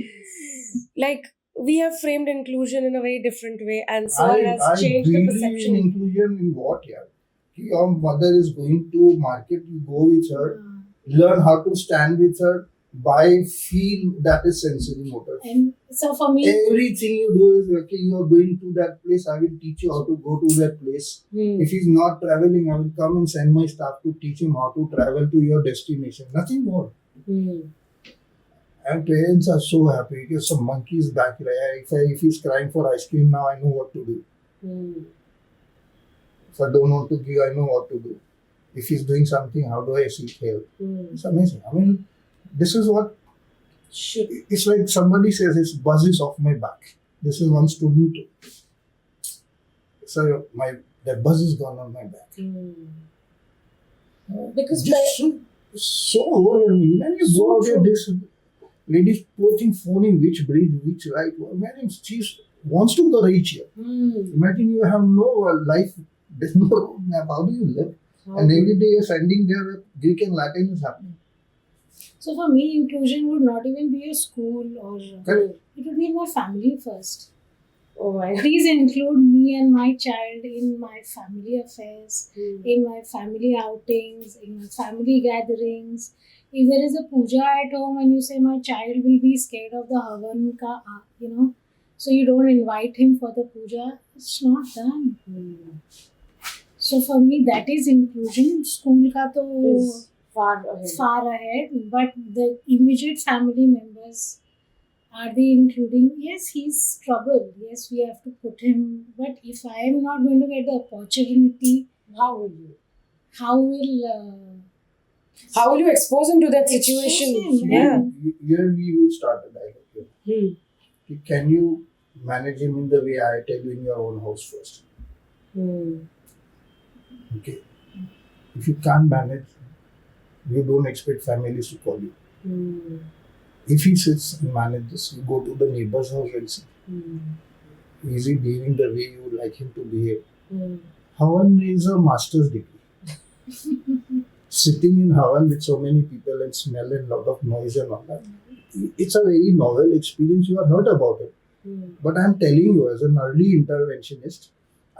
Like, we have framed inclusion in a very different way, and Sir has changed the believe perception. in inclusion in what, yeah? Your mother is going to market, you go with her, learn how to stand with her, buy, feel, that is sensory motor. And so for me, Everything you do is, okay, you are going to that place, I will teach you how to go to that place. If he's not traveling, I will come and send my staff to teach him how to travel to your destination. Nothing more. And parents are so happy because some monkey is back. If he's crying for ice cream now, I know what to do. If I don't want to give, I know what to do. If he's doing something, how do I seek help? It's amazing. I mean, this is what it's like. Somebody says his buzz is off my back. This is one student. So that buzz is gone on my back. Because Just so overwhelming. When you go out there, this lady's poaching phoning which bridge, which right. Imagine she wants to reach here. Imagine you have no life. There's no roadmap. How do you live? And every day you're sending there Greek and Latin is happening. so for me, inclusion would not even be a school or Correct. it would be in my family first. oh my God. Please include me and my child in my family affairs, in my family outings, in my family gatherings. If there is a puja at home and you say my child will be scared of the havan ka, so you don't invite him for the puja, it's not done. So for me, that is inclusion. School ka to Is far ahead. but the immediate family members, are they including? Yes, he's trouble. Yes, we have to put him. But if I am not going to get the opportunity, How will you? how will How will you expose him to that situation? Expose him, Yeah. Here we will start a dialogue. Here. Can you manage him in the way I tell you in your own house first? Okay. If you can't manage, you don't expect families to call you. If he sits and manages, you go to the neighbor's house and see. Is he behaving the way you would like him to behave? Havan is a master's degree. Sitting in Havan with so many people and smell and lot of noise and all that. It's a very novel experience. You have heard about it. But I'm telling you, as an early interventionist,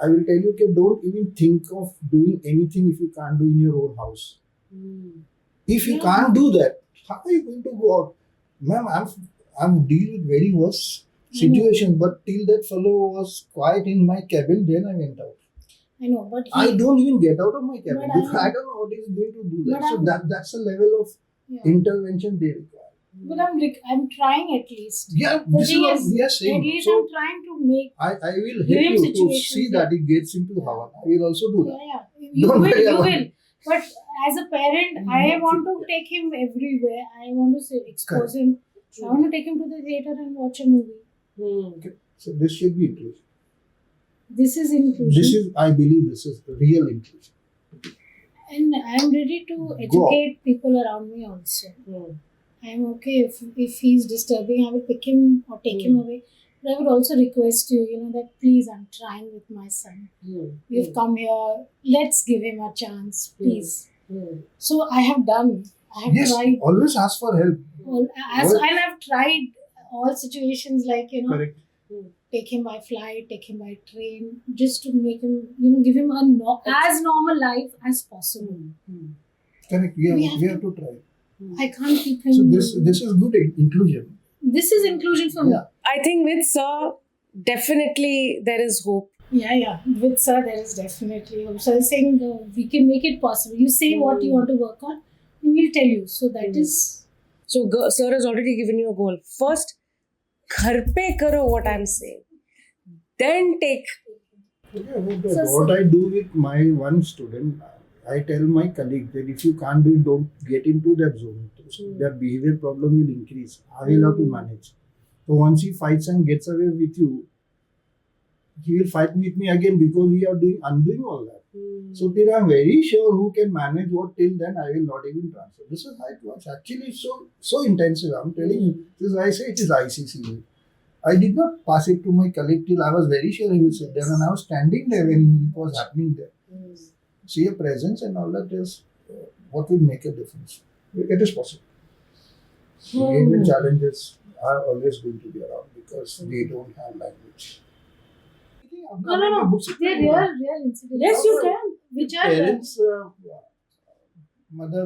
I will tell you, okay, don't even think of doing anything if you can't do in your own house. If you can't do that, how are you going to go out? Ma'am, I'm dealing with very worse situations, but till that fellow was quiet in my cabin, then I went out. I know, but I don't even get out of my cabin But because I don't know what he's going to do there. But So that's a level of intervention they require. But I'm trying at least. Yeah, The this is thing what is, we are At saying. least So I'm trying to make. I will Give him help you to situations, see that he gets into Havan. I will also do that. Yeah. You Don't will, worry you about will. But as a parent, I want to take him everywhere. I want to expose him. I want to take him to the theater and watch a movie. Okay. So this should be inclusion. This is inclusion. I believe this is real inclusion. And I'm ready to educate people around me also. I'm okay if he's disturbing, I will pick him or take him away. But I would also request you, that please, I'm trying with my son. You've come here, let's give him a chance, please. So I have done. I have tried. Always ask for help. And I've tried all situations like, Correct. take him by flight, take him by train, just to make him, give him as normal life as possible. Correct. We have to try. I can't keep him. So this is good inclusion. This is inclusion for me. I think with Sir, definitely there is hope. Yeah. With Sir, there is definitely hope. So I'm saying we can make it possible. You say what you want to work on, we will tell you. So that is. So Sir has already given you a goal. First, ghar pe karo what I'm saying. Then take Yeah, So, what I do with my one student, I tell my colleague that if you can't do it, don't get into that zone. Their behavior problem will increase. I will have to manage. So once he fights and gets away with you, he will fight with me again because we are undoing all that. So till I'm very sure who can manage what, till then I will not even transfer. This is how it works. Actually, it's so intensive. I'm telling you. This is why I say it is ICC. I did not pass it to my colleague till I was very sure he will sit there, and I was standing there when it was happening there. See a presence and all that is what will make a difference. It is possible. Behavior challenges are always going to be around because they don't have language. No. They're real incidents. yes, you can. Which are real. Parents, mother,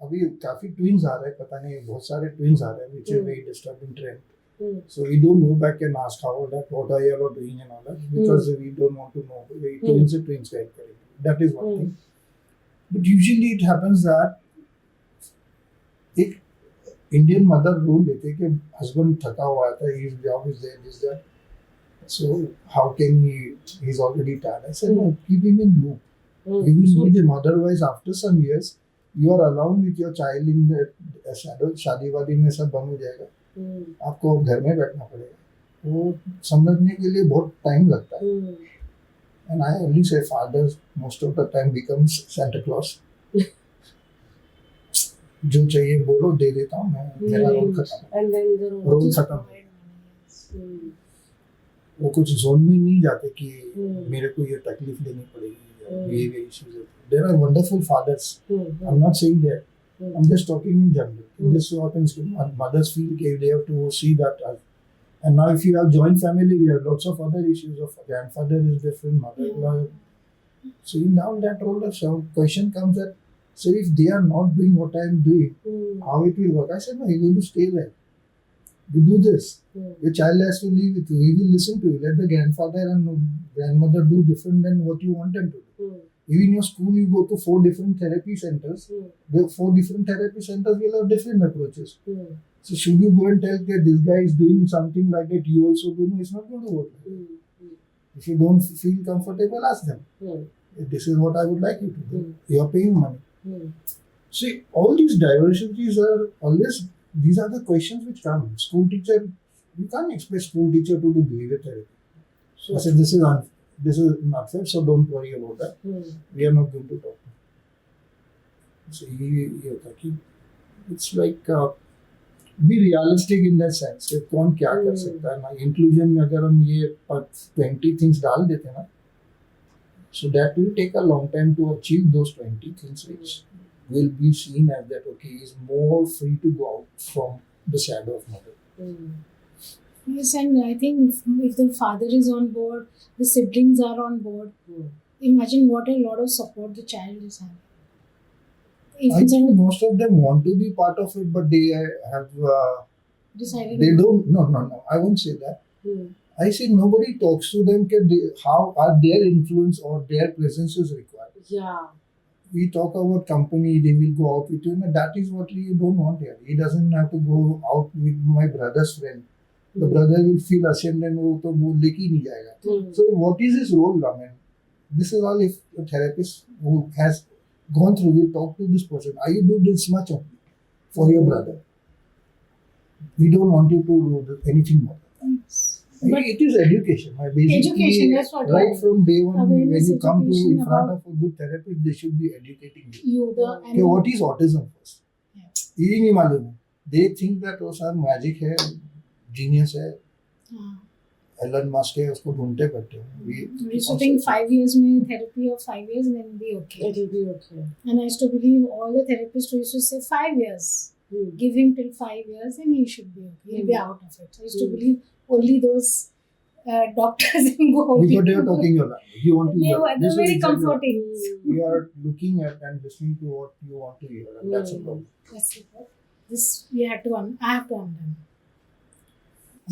अभी काफी twins आ रहे हैं, पता नहीं बहुत सारे twins आ रहे हैं, which is very disturbing trend. So we don't go back and ask what are you all doing and all that because we don't want to know. Twins are twins guide करेंगे. That is one thing. But usually it happens that एक Indian mother rule देते हैं कि husband थका हुआ था, his job is there, this that. So how can he's already tired. I said, no, keep him in loop. You will need him. Otherwise, after some years, you are alone with your child in the shadow. शादी वादी में सब बंद हो जाएगा. आपको घर में बैठना पड़ेगा. वो समझने के लिए बहुत टाइम लगता है. And I only say fathers most of the time becomes Santa Claus. जो चाहिए बोलो दे देता हूँ मैं. मेरा रोल खत्म. रोल खत्म. वो कुछ जोन में नहीं जाते कि मेरे को ये तकलीफ लेनी पड़ेगी. ये issues. There are wonderful fathers. I'm not saying that. I'm just talking in general. This happens. Mothers feel they have to see that. And now, if you have joint family, we have lots of other issues. Of grandfather is different, mother-in-law. So now that role of question comes that, so if they are not doing what I am doing, how it will work? I said, no, you're going to stay there. You do this. Your child has to live with you. He will listen to you. Let the grandfather and grandmother do different than what you want them to do. Even in your school, you go to 4 different therapy centers. The 4 different therapy centers will have different approaches. So should you go and tell that this guy is doing something like that, you also do? No, it's not going to work. If you don't feel comfortable, ask them. This is what I would like you to do. You are paying money. See, all these diversities are always, these are the questions which come. School teacher, you can't expect school teacher to do behavior therapy. So I said, this is not fair, so don't worry about that. We are not going to talk. So it's like, be realistic in that sense. कि कौन क्या कर सकता है ना. Inclusion में अगर हम ये 20 things डाल देते हैं ना, so that will take a long time to achieve those 20 things which will be seen as that, okay, is more free to go out from the shadow of mother. Yes, and I think if the father is on board, the siblings are on board, imagine what a lot of support the child is having. I think most of them want to be part of it, but they have decided they don't. No. I won't say that. I say nobody talks to them. How are their influence or their presence is required. Yeah. We talk about company. They will go out with you. And that is what we don't want here. He doesn't have to go out with my brother's friend. The brother will feel ashamed and वो तो वो लेके नहीं जाएगा. So what is his role, I mean, this is all if a therapist who has gone through will talk to this person. Are you doing this much of for your brother? We don't want you to do anything more. But it is education. Basically, education, that's what right from day one, when you come to in front about of a good therapist, they should be educating you. Okay, what is autism first? ये नहीं मालूम है. They think that वो सब magic है, genius है. Elon Musk है, उसको ढूंढते करते हैं. We used to think 5 years में therapy of 5 years and then it'll be okay. It'll be okay. And I used to believe all the therapists used to say 5 years. Give him till 5 years and he should be okay. He'll be out of it. I used to believe only those doctors and go. Because they are talking your language. You want to hear. They're very comforting. You are looking at and listening to what you want to hear, and that's a problem. That's it. This we had to. I have to undo.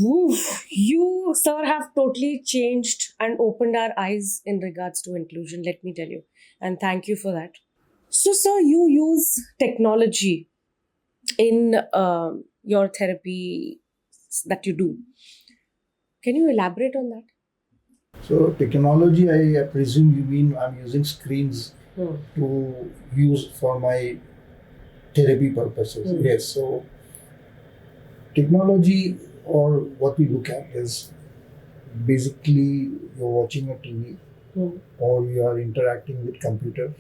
Oof. You, sir, have totally changed and opened our eyes in regards to inclusion, let me tell you. And thank you for that. So, sir, you use technology in your therapy that you do. Can you elaborate on that? So technology, I presume you mean I'm using screens to use for my therapy purposes. Yes. So technology, or what we look at, is basically you're watching a TV, or you are interacting with computer,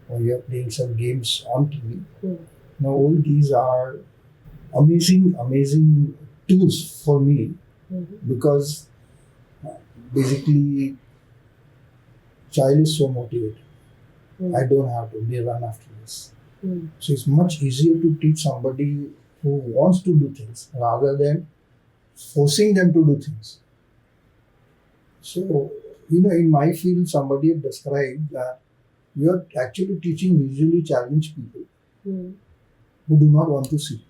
or you are playing some games on TV. Now all these are amazing tools for me, because basically child is so motivated. I don't have to, they run after this. So it's much easier to teach somebody who wants to do things rather than forcing them to do things. So, in my field, somebody had described that you are actually teaching visually challenged people who do not want to see.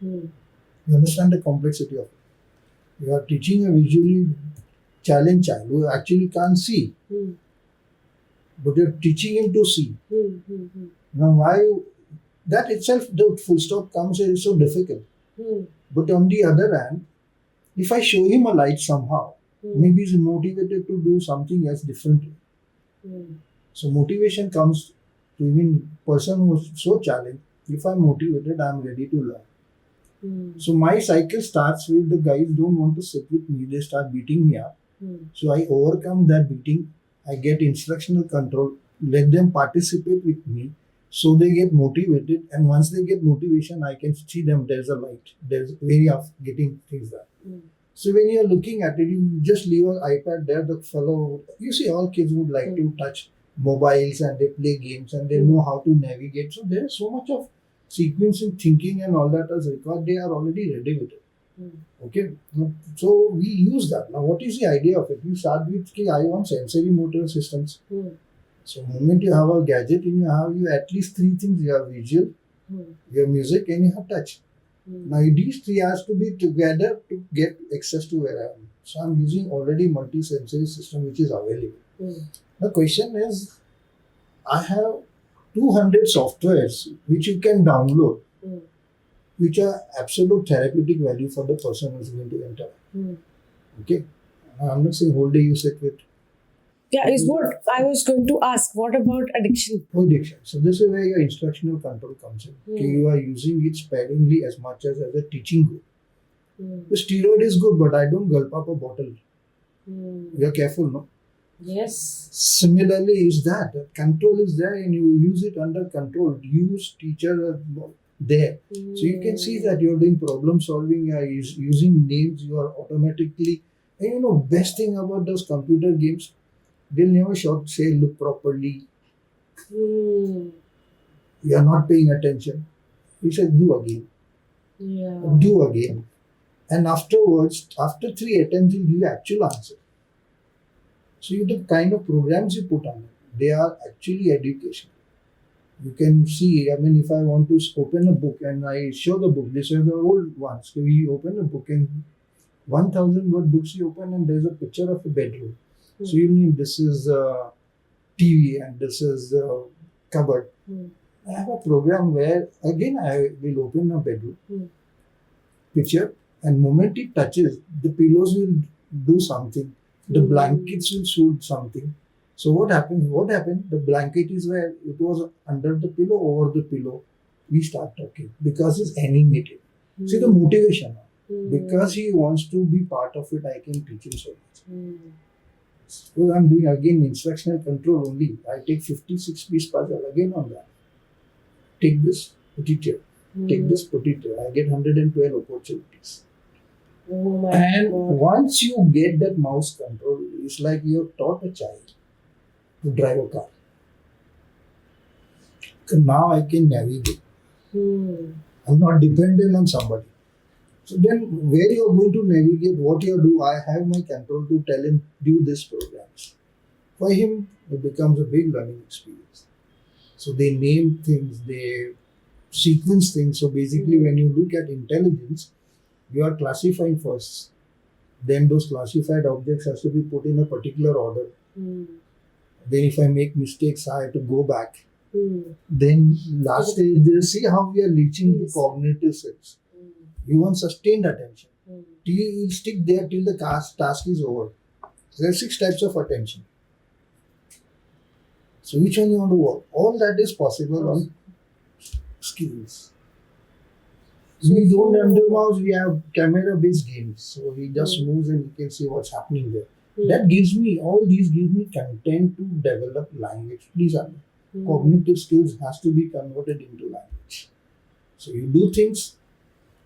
You understand the complexity of it. You are teaching a visually challenged child who actually can't see, but you're teaching him to see. Now, why that itself, the full stop comes, is so difficult. But on the other hand, if I show him a light somehow, maybe he's motivated to do something else differently. So motivation comes to even person who's so challenged. If I'm motivated, I'm ready to learn. So my cycle starts with the guys don't want to sit with me, they start beating me up. So I overcome that beating, I get instructional control, let them participate with me, so they get motivated, and once they get motivation, I can see them, there's a light, there's a way of getting things done. So when you're looking at it, you just leave an iPad there, the fellow, you see all kids would like to touch mobiles and they play games and they know how to navigate. So there's so much of sequencing, thinking and all that as record, they are already ready with it. Okay, so we use that. Now what is the idea of it? You start with, I want sensory motor systems. So the moment you have a gadget in your house, you at least three things. You have visual, you have music, and you have touch. Now these three has to be together to get access to where I am. So I'm using already multi-sensory system which is available. The question is, I have 200 softwares which you can download, which are absolute therapeutic value for the person who is going to enter. Okay, I'm not saying whole day you sit with. Yeah, is what I was going to ask. What about addiction? Addiction. So this is where your instructional control comes in. Okay, you are using it sparingly as much as a teaching good. The steroid is good, but I don't gulp up a bottle. You are careful, no? Yes. Similarly, is that control is there and you use it under control. Use teacher there. So you can see that you're doing problem solving, you're using names, you are automatically. And best thing about those computer games, they'll never say look properly. You are not paying attention. You said do again. Do again. And afterwards, after 3 attempts, you'll give you actual answer. So the kind of programs you put on it, they are actually educational. You can see, if I want to open a book and I show the book, these are the old ones. So we open a book and 1,000 word books you open and there's a picture of a bedroom. So you need, this is a TV and this is a cupboard. I have a program where again I will open a bedroom picture, and moment it touches, the pillows will do something, the blankets will shoot something. So what happened? The blanket is where it was under the pillow, over the pillow. We start talking because it's animated. See the motivation. Because he wants to be part of it, I can teach him so much. So I'm doing again instructional control only. I take 56 piece puzzle again on that. Take this, put it here. Take this, put it here. I get 112 opportunities. And once you get that mouse control, it's like you have taught a child to drive a car. Now I can navigate. I'm not dependent on somebody. So then where you are going to navigate, what you do, I have my control to tell him, do this programs. For him, it becomes a big learning experience. So they name things, they sequence things. So basically when you look at intelligence, you are classifying first. Then those classified objects has to be put in a particular order. Then if I make mistakes, I have to go back. Then last stage, see how we are reaching the cognitive sets. You want sustained attention. You will stick there till the task is over. There are 6 types of attention. So which one you want to work? All that is possible on skills. We don't under mouse, we have camera-based games. So he just moves and you can see what's happening there. That gives me, all these give me content to develop language. These are cognitive skills has to be converted into language. So you do things,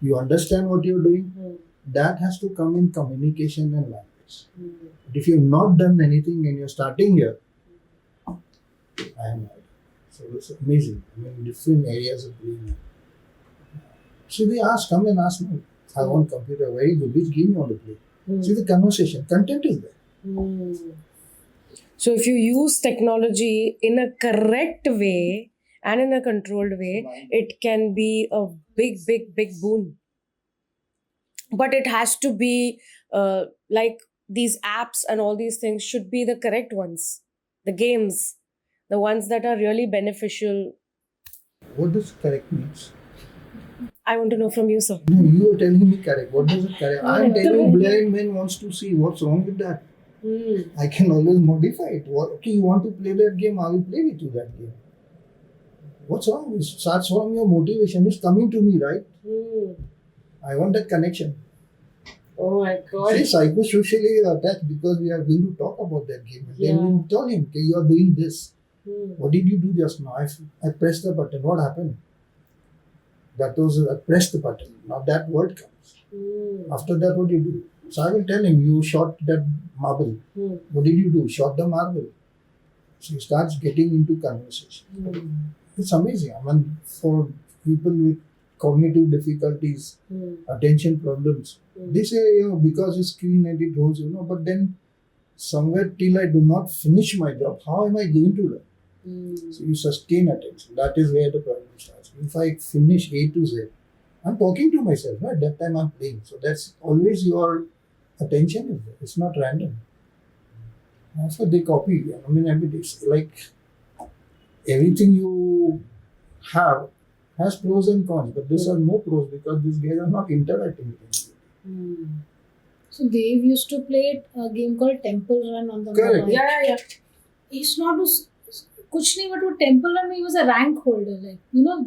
you understand what you're doing, that has to come in communication and language. But if you've not done anything and you're starting here, I am not. So it's amazing. I mean, different areas of doing. So they ask, come and ask me. I want computer, very good. Which game you want to play? See the conversation, content is there. So if you use technology in a correct way and in a controlled way, it can be a big boon. But it has to be like these apps and all these things should be the correct ones. The games, the ones that are really beneficial. What does correct means? I want to know from you, sir. No, you are telling me correct. What does it correct? I am telling blind man wants to see what's wrong with that. I can always modify it. Okay, you want to play that game, I will play with you that game. What's wrong? It starts from your motivation. It's coming to me, right? I want that connection. Oh my God. See, psychosocially attached because we are going to talk about that game. And then we tell him, okay, you are doing this. What did you do just now? I pressed the button. What happened? That was, I pressed the button. Now that word comes. After that, what do you do? So I will tell him, you shot that marble. What did you do? Shot the marble. So he starts getting into conversation. It's amazing. I mean, for people with cognitive difficulties, attention problems, they say, because it's screen and it holds, but then somewhere till I do not finish my job, how am I going to learn? So you sustain attention. That is where the problem starts. If I finish A to Z, I'm talking to myself. At that time I'm playing. So that's always your attention is there. It's not random. That's what they copy. I mean, it's like everything you have has pros and cons, but these are more pros because these guys are not interacting with anybody. So Dave used to play a game called Temple Run on the Correct. mobile. Yeah. He used not to कुछ नहीं, but वो Temple Run he was a rank holder, like I know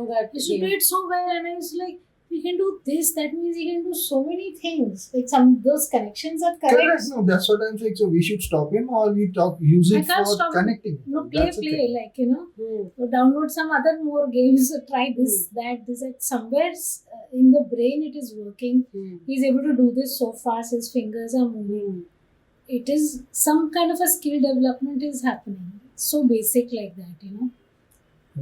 that. he used to play it so well, and I was like, we can do this. That means he can do so many things. Like those connections are correct. Correct. No, that's what I'm saying. So we should stop him or we use it for connecting. No, play, like so download some other more games. Try this, that. Somewhere in the brain it is working. He's able to do this so fast. His fingers are moving. It is some kind of a skill development is happening. So basic like that, In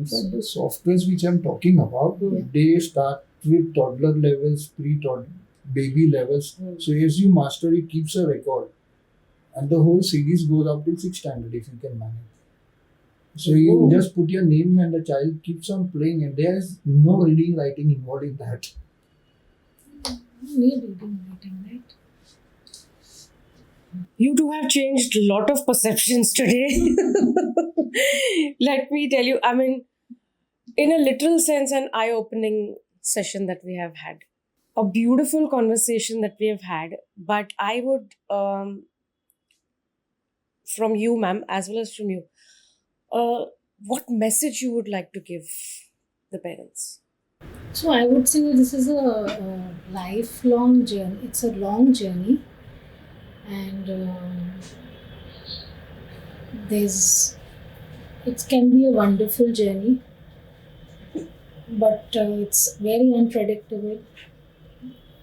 fact, the softwares which I'm talking about, they start with toddler levels, pre-toddler, baby levels. So as you master, it keeps a record. And the whole series goes up till 6th standard if you can manage. So you just put your name and the child keeps on playing and there is no reading, writing involved in that. You need reading, writing, right? You two have changed a lot of perceptions today. Let me tell you, I mean, in a literal sense, an eye-opening session that we have had. A beautiful conversation that we have had. But I would, from you, ma'am, as well as from you, what message you would like to give the parents? So I would say this is a lifelong journey. It's a long journey. And it can be a wonderful journey, but it's very unpredictable.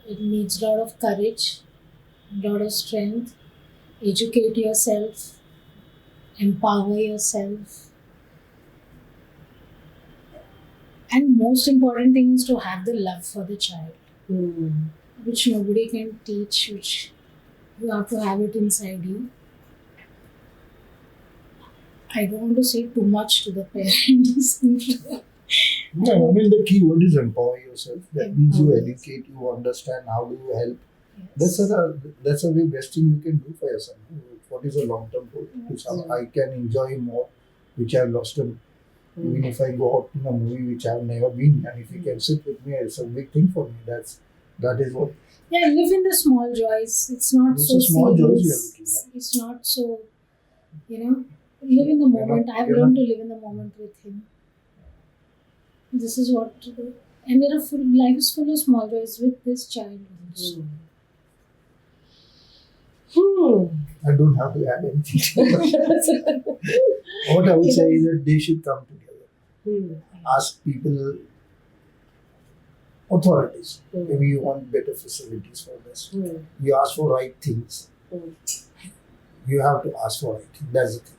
It needs a lot of courage, a lot of strength. Educate yourself, empower yourself. And most important thing is to have the love for the child, which nobody can teach, which you have to have it inside you. I don't want to say too much to the parents. No, I mean the key word is empower yourself. That means you educate, you understand how do you help. Yes. That's the very best thing you can do for your son. What is a long-term goal? Yes. I can enjoy more, which I've lost him. Even if I go out in a movie which I've never been, and if he can sit with me, it's a big thing for me. That is what. Yeah, live in the small joys. It's not It's so a small joys we are serious. looking at. It's not so, live in the moment. I've you're learned not- to live in the moment with him. This is what to do. And life is full of small joys with this child also. I don't have to add anything. What I would say is that they should come together. Ask people, authorities, maybe you want better facilities for this. You ask for right things. You have to ask for right things. That's the thing.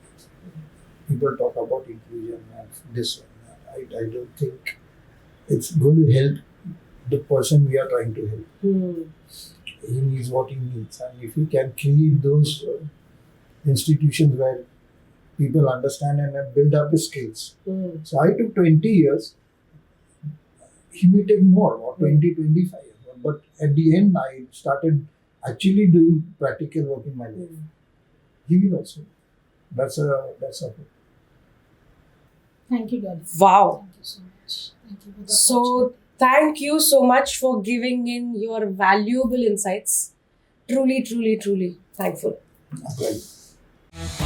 People talk about inclusion and this and that. I don't think it's going to help the person we are trying to help. He needs what he needs, and if we can create those institutions where people understand and build up his skills. So I took 20 years. He may take more, or 20, 25 years. But at the end, I started actually doing practical work in my life. He will also. That's a. Thank you, Dolly. Wow. Thank you so much. Thank you for the So, opportunity. thank you so much for giving in your valuable insights. Truly, truly, truly thankful. Right.